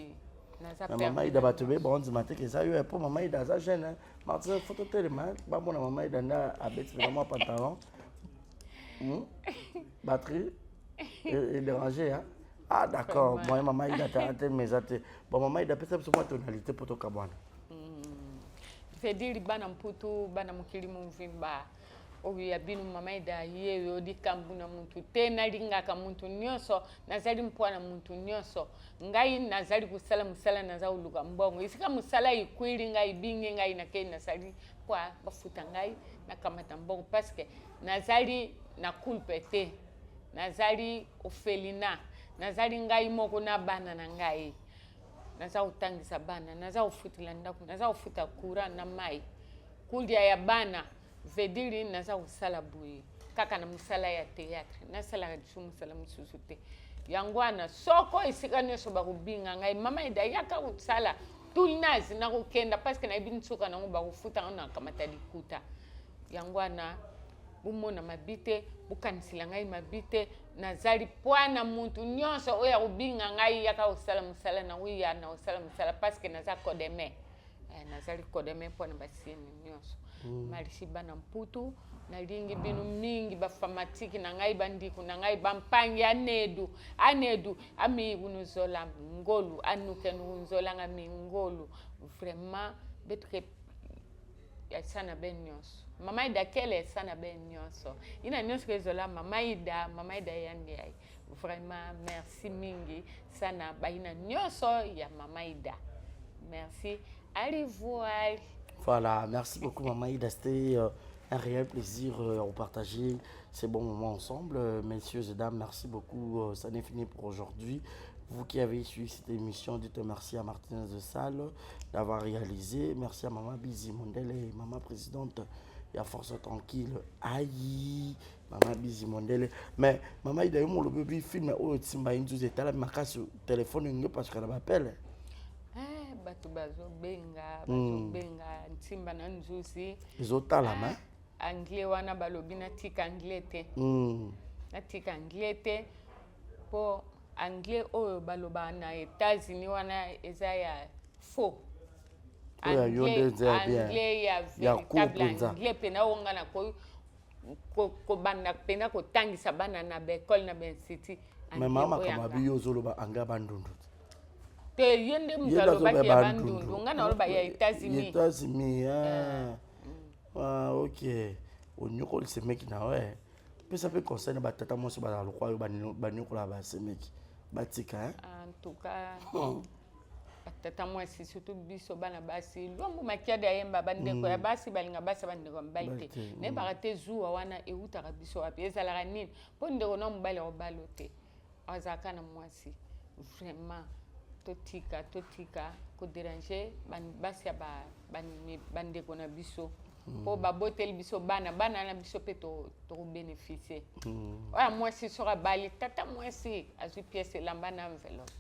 naza permis mama ida batube bon matin que ça yo pour mama ida za jeune martin photo tellement ba bona mama ida na abeti vraiment pantalon batterie et déranger hein. Ah d'accord, moi maman il a tenté mes athées. Bon maman il a peut-être besoin de tonalité pour ton cabane. C'est dire bana mputu bana mukili muvimba. Obi abinu mama ida yeyo di kambuna muntu tena linga ka muntu nyoso nazali mpwana muntu nyoso ngai nazali kusala musala naza uluka mbongo isika musala ikwili ngai bingi ngai na kei nazali kwa bafuta ngai na kamata mbongo parce que nazali na kulpete nazali ofelina nazali ngai moko na bana na ngai naza utangisa bana naza ufutila ndako naza ufuta kura na mai kulia ya bana vediri naza usala buyi kaka na musala ya théâtre nasala disu musala mususute yangwana soko isika nyoso bakubinga ngai mama ida yaka usala tulnazi na kukenda parce que na ibinsuka na ngoba kufuta na kamata likuta yangwana bumona mabite bukanisila ngai mabite nazali pwana muntu nyonso oya kubinga ngai yaka usala musala na wiya na usala musala parce que naza kodeme nazali kodeme pona basini nyonso malisi bana mputu nalingi binu mingi bafamatiki na ngai bandiku na ngai bampangi anedu ami unuzola ngolu anuke nunzola ngami ngolu vraiment betuke ya sana ben nyonso mama ida kele sana ben nyonso ina nyonso kezola mama ida yange ai vraiment merci mingi sana baina nyonso ya mama ida merci au revoir. Voilà, merci beaucoup Maman Ida, c'était un réel plaisir de partager ces bons moments ensemble. Messieurs et dames, merci beaucoup, ça n'est fini pour aujourd'hui. Vous qui avez suivi cette émission, dites merci à Martinez de Salle d'avoir réalisé. Merci à Maman Bizi Mondele et Maman Présidente et à Force Tranquille. Aïe, Maman Bizi Mondele. Mais Maman Ida, mon le bébé film, oh, Timba Indus et Tala, ma casse téléphone, parce qu'elle m'appelle. Bazo benga ntimba na nzuzi ezotala ma anglais wana balobi natika anglais te po anglais oyo baloba na États-Unis wana eza ya faux anglais ya véritable anglais pena wonga na ko banda pena ko tangisa bana na école na ben city mais mama kama biyo zoloba anga bandundu yende mutaloba ya bandundu ngana oloba ya États-Unis ok onyoko semeki na we pesa pe concerne batata moso ba lokwa banyokola ba semeki batika en tout cas batata mwasi surtout biso bana basi lombo makiada yemba bandeko ya basi balinga basi bandeko mbalite ne barate zuwa wana eutaka biso api ezalaka nini po ndeko no mbale obalote azaka na mwasi vraiment totika ko déranger basi ya bandeko na biso po babotel biso bana na biso pe to bénéficier wala mwasi soka bali tata mwasi azwi pièce lamba na enveloppe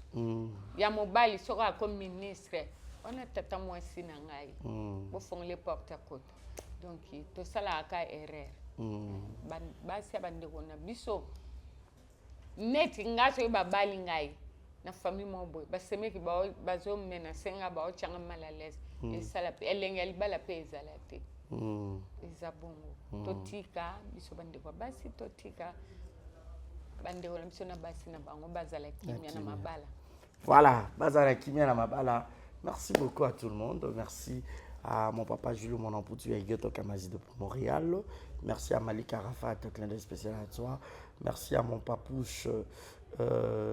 ya mobali soka comme ministre wana tata mwasi na ngai bo fongole porte à côté donc to sala ka erreur basi ya bandeko na biso neti ngaso babali ngai na famille mobo basemeki bazo mena senga ba changa malalaise esala pe elengeli bala pe ezala te ezabongo totika biso bandeko basi totika bandeko na biso na basi na bango bazala kimia na mabala. Voilà, bazala kimia na mabala. Merci beaucoup à tout le monde. Merci à mon papa Julio Monamputu et Gueto Kamazi de Montréal. Merci à Malik Arafat, clin d'œil spécial à toi. Merci à mon papouche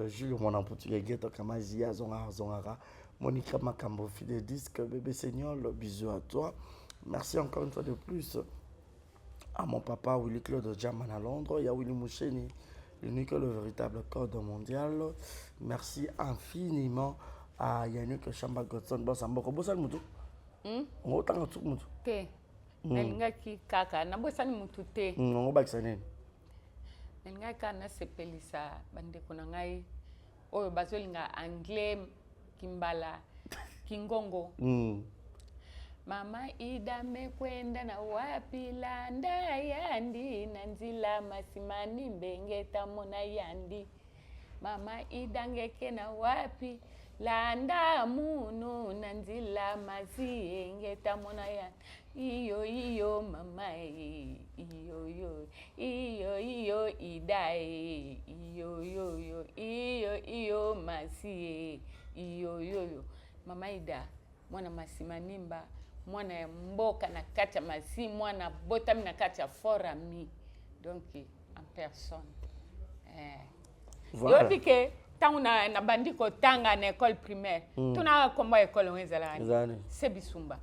Julio Monamputu et Gueto Kamazi Zongara. Monica Makambo, fidèle disque, bébé Seignol, bisous à toi. Merci encore une fois de plus à mon papa Willy Claude Jaman à Londres. Il y a Willy Moucheni, l'unique le véritable code mondial. Merci infiniment à Yannick Chamba Godson. Bosamboko, Bosan Moutou. On va tout Moutou. Te. Nelinga ki kaka. Na Bosan Moutou te. On va baksanen. Nelinga kana sepelisa bande kunangai. Oyo bazolinga anglais kimbala kingongo. Mama Ida mekwenda na wapi landa yandi nanzila masimani mbengeta mona yandi. Mama Ida ngeke na wapi landa munu nanzila mazi ngeta mona yandi. Iyo mama iyo Ida iyo masi iyo mama Ida mwana masimanimba mwana ya mboka na kati ya masi mwana botami na kati ya forami donc en personne voilà. Yo dike tangu na bandiko tanga na école primaire tuna komba école ngezala ni sebisumba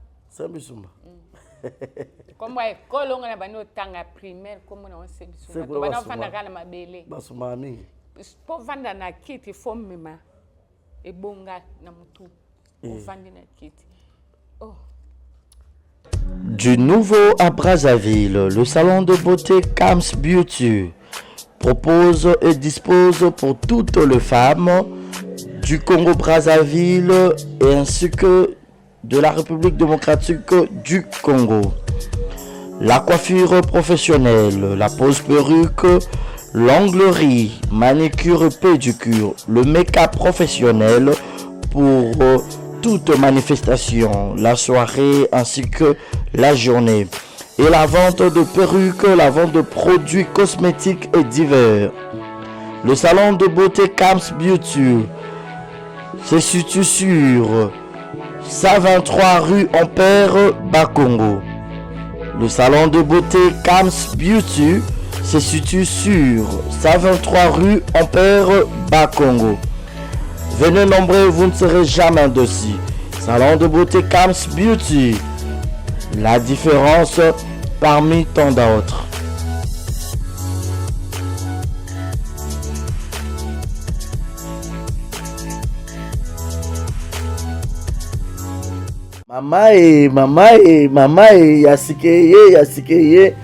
komba école ngana bando tanga primaire komo na sebisumba bana fanda kana mabele basumba mingi po vanda na kiti fomema ebonga na mutu vanda na kiti Du nouveau à Brazzaville, le salon de beauté Kams Beauty propose et dispose pour toutes les femmes du Congo-Brazzaville et ainsi que de la République démocratique du Congo. La coiffure professionnelle, la pose perruque, l'onglerie, manicure et pédicure, le make-up professionnel pour toute manifestation, la soirée ainsi que la journée. Et la vente de perruques, la vente de produits cosmétiques et divers. Le salon de beauté Kams Beauty se situe sur 123 rue Ampère, Bakongo. Le salon de beauté Kams Beauty se situe sur 123 rue Ampère, Bakongo. Venez nombreux, vous ne serez jamais dessus. Salon de beauté Kams Beauty. La différence parmi tant d'autres. Mama yasikeye.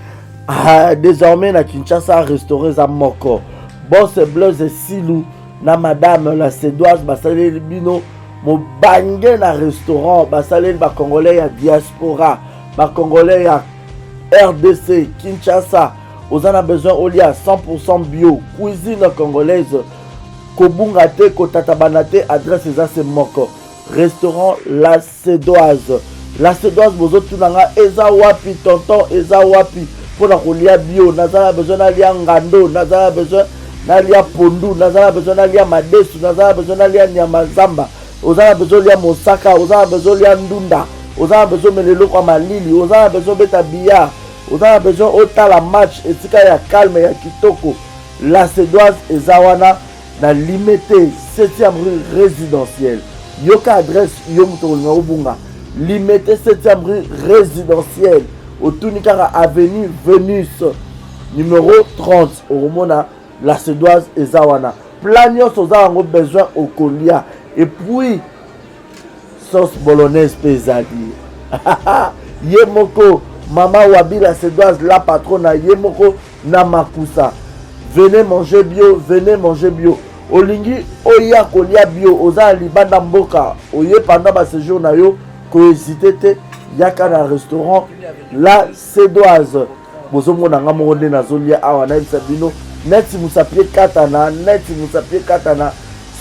Ah, désormais na Kinshasa restauré za moko. Boss Blaise Silou na madame la Sédoise basaleli bino mobange na restaurant basaleli ba congolais ya diaspora, ba congolais ya RDC Kinshasa. Vous en avez besoin au lia 100% bio, cuisine congolaise. Kobunga te kotatabana te, adresse za moko. Restaurant La Sédoise. La Sédoise bozo tunanga eza wapi tonton eza wapi pour la kolia bio. Nazala besoin d'alia ngando, nazala besoin d'alia pondu, nazala besoin d'alia madesu, nazala besoin d'alia nyamazamba. Ozala besoin d'alia mosaka, ozala besoin d'alia ndunda, ozala besoin melelo kwa malili, ozala besoin beta billard, ozala besoin otala match etika ya calme ya kitoko. La Sédoise ezawana na limité 7e rue résidentielle. Yoka adresse Yomutolinga Obunga. Limité 7e rue résidentielle. Au Tunikara avenue Vénus. Numéro 30. Au Romona, La Sédoise et Zawana. Plagnon Soza a besoin au Kolia. Et puis, sauce bolognaise pesadi. Yemoko, Mama Wabi La Sédoise, la patronne Yemoko Namakusa. Venez manger bio, venez manger bio. Olingi oya kolia bio oza libanda mboka oye pendant ba séjour na yo ko hésiter te yaka na restaurant La Sédoise bozo mona nga monde na zolia awa na bisabino neti musapie katana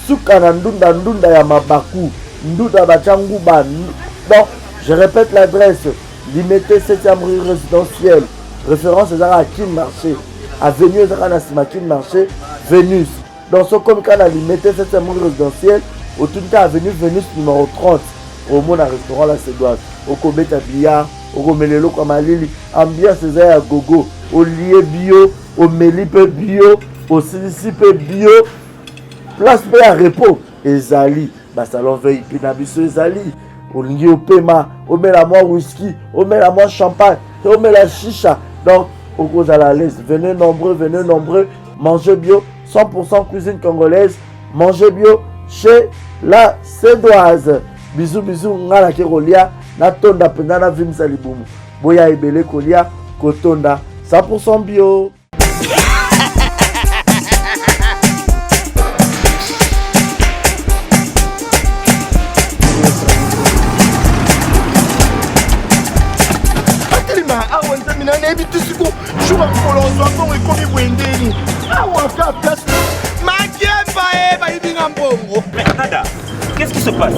suka na ndunda ya mabaku ndunda bachangu ba. Bon, je répète l'adresse limité 7e rue résidentielle, référence à Kin Marché, avenue Zakanasima Kin Marché, Vénus. Dans ce comme cas, on a limité 7e rue résidentielle, au tout cas avenue Vénus numéro 30, au monde restaurant La Sédoise, au Kobeta Billard, au Gomelelo Kamalili, ambiance à gogo, au lié bio, au Melipe bio, au Silicipe bio, place B à repos, Ezali, salon veille, Pinabiso Ezali, au lié au Pema, au Mélamois whisky, au Mélamois champagne, au Mélamois chicha. Donc, au cause à la laisse, venez nombreux, mangez bio. 100% cuisine congolaise, manger bio chez La Sédoise. Bisous, ngala ke kolia, na tonda penda na vimsa libumu. Boya ebele kolia, kotonda, 100% bio. Atelima, awa ntamina na ebi tusiko, shuba kolonzo akong ikomi bwendeni. Nada, qu'est-ce qui se passe?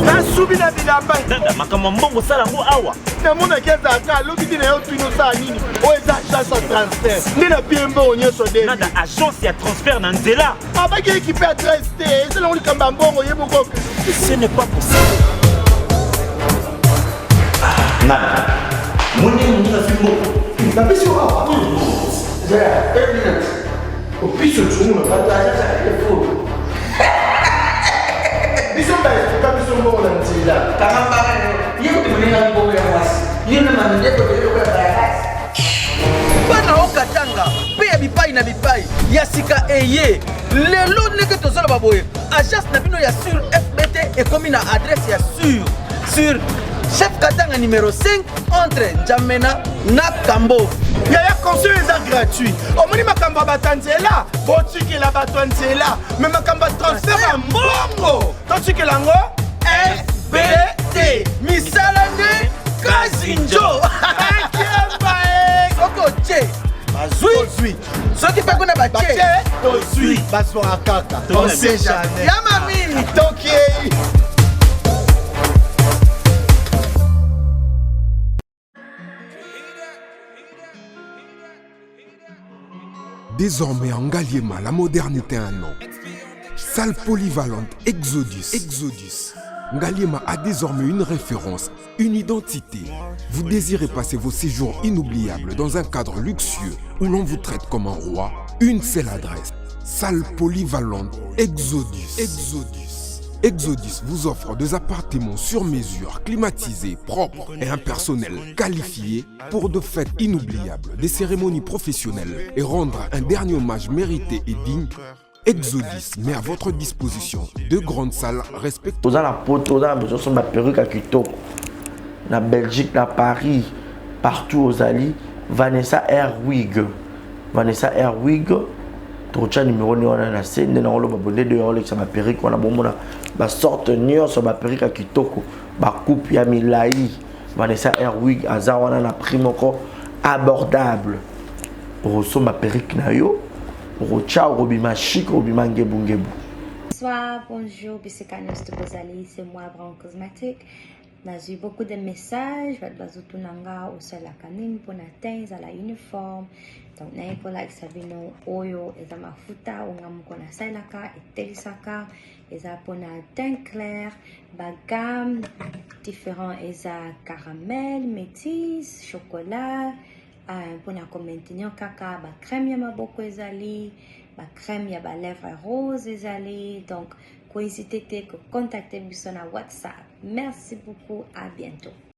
Nada, makama mbongo sala ngo awa. Na mona keza aka lobi na yo twino sa nini? O eza chance transfert. Ndina biembo onyeso de. Nada agence ya transfert na nzela. Abaki équipe adresse te, c'est là on likamba mbongo yeboko. Ce n'est pas possible. Nada. Moni na fimo. Na bisi awa. Ja, 1 minute. O piso tsumu na pata ja telefone. Biso ba ka biso mbongo na nzela. Kangamba yebo timulina mbongo ya wasi. Yena manende ko yo kwa baraka. Bana okatanga, pe ya bipai na bipai. Ya sika eye. Lelo neke tozala baboye. Agence na bino ya sur FBT et comme na adresse ya sur Chef Katanga numéro 5 entre Njamena na Kambo. Yaya conseil est gratuit. Omoni makamba batanzela, botiki la batanzela, mais makamba transfert en mbongo. Totiki lango FBT. Misalane Kazinjo. Soko che. Bazui. Soki pa kuna bache. Tozui. Basora kaka. On sait jamais. Yamami. Toki. Désormais en Ngaliema, la modernité a un nom. Salle polyvalente Exodus. Ngaliema a désormais une référence, une identité. Vous désirez passer vos séjours inoubliables dans un cadre luxueux où l'on vous traite comme un roi? Une seule adresse. Salle polyvalente Exodus vous offre des appartements sur mesure, climatisés, propres et un personnel qualifié pour de fêtes inoubliables, des cérémonies professionnelles et rendre un dernier hommage mérité et digne. Exodus met à votre disposition deux grandes salles respectueuses. Vous avez la poteau, vous avez besoin de perruque à Kitoko. Na Belgique, na Paris, partout aux alliés, Vanessa Airwig. Trocha numéro 9 on a la scène, on a le babonné de Rolex, ma perruque, on a bon ma sorte nion sur ma perruque à Kitoko, ma coupe ya Milai, Vanessa Airwig, Azar on a la prime encore abordable. Rosso ma perruque na yo, Rocha Robima chic, Robima ngebu. Bonsoir, bonjour, Bisekanos de Bozali, c'est moi, Brown Cosmétique. J'ai eu beaucoup de messages, je vais vous nanga au sol la canine pour atteindre la uniforme. Donc, n'a pas like sabino oyo et ma futa ou ngam kona sailaka et telisaka et za pona teint clair, bagam différents et za caramel, métis, chocolat, pona commentinyo kaka, ba crème ya maboko ezali, ba crème ya ba lèvres rose ezali. Donc, n'hésitez pas à contacter sur WhatsApp. Merci beaucoup, à bientôt.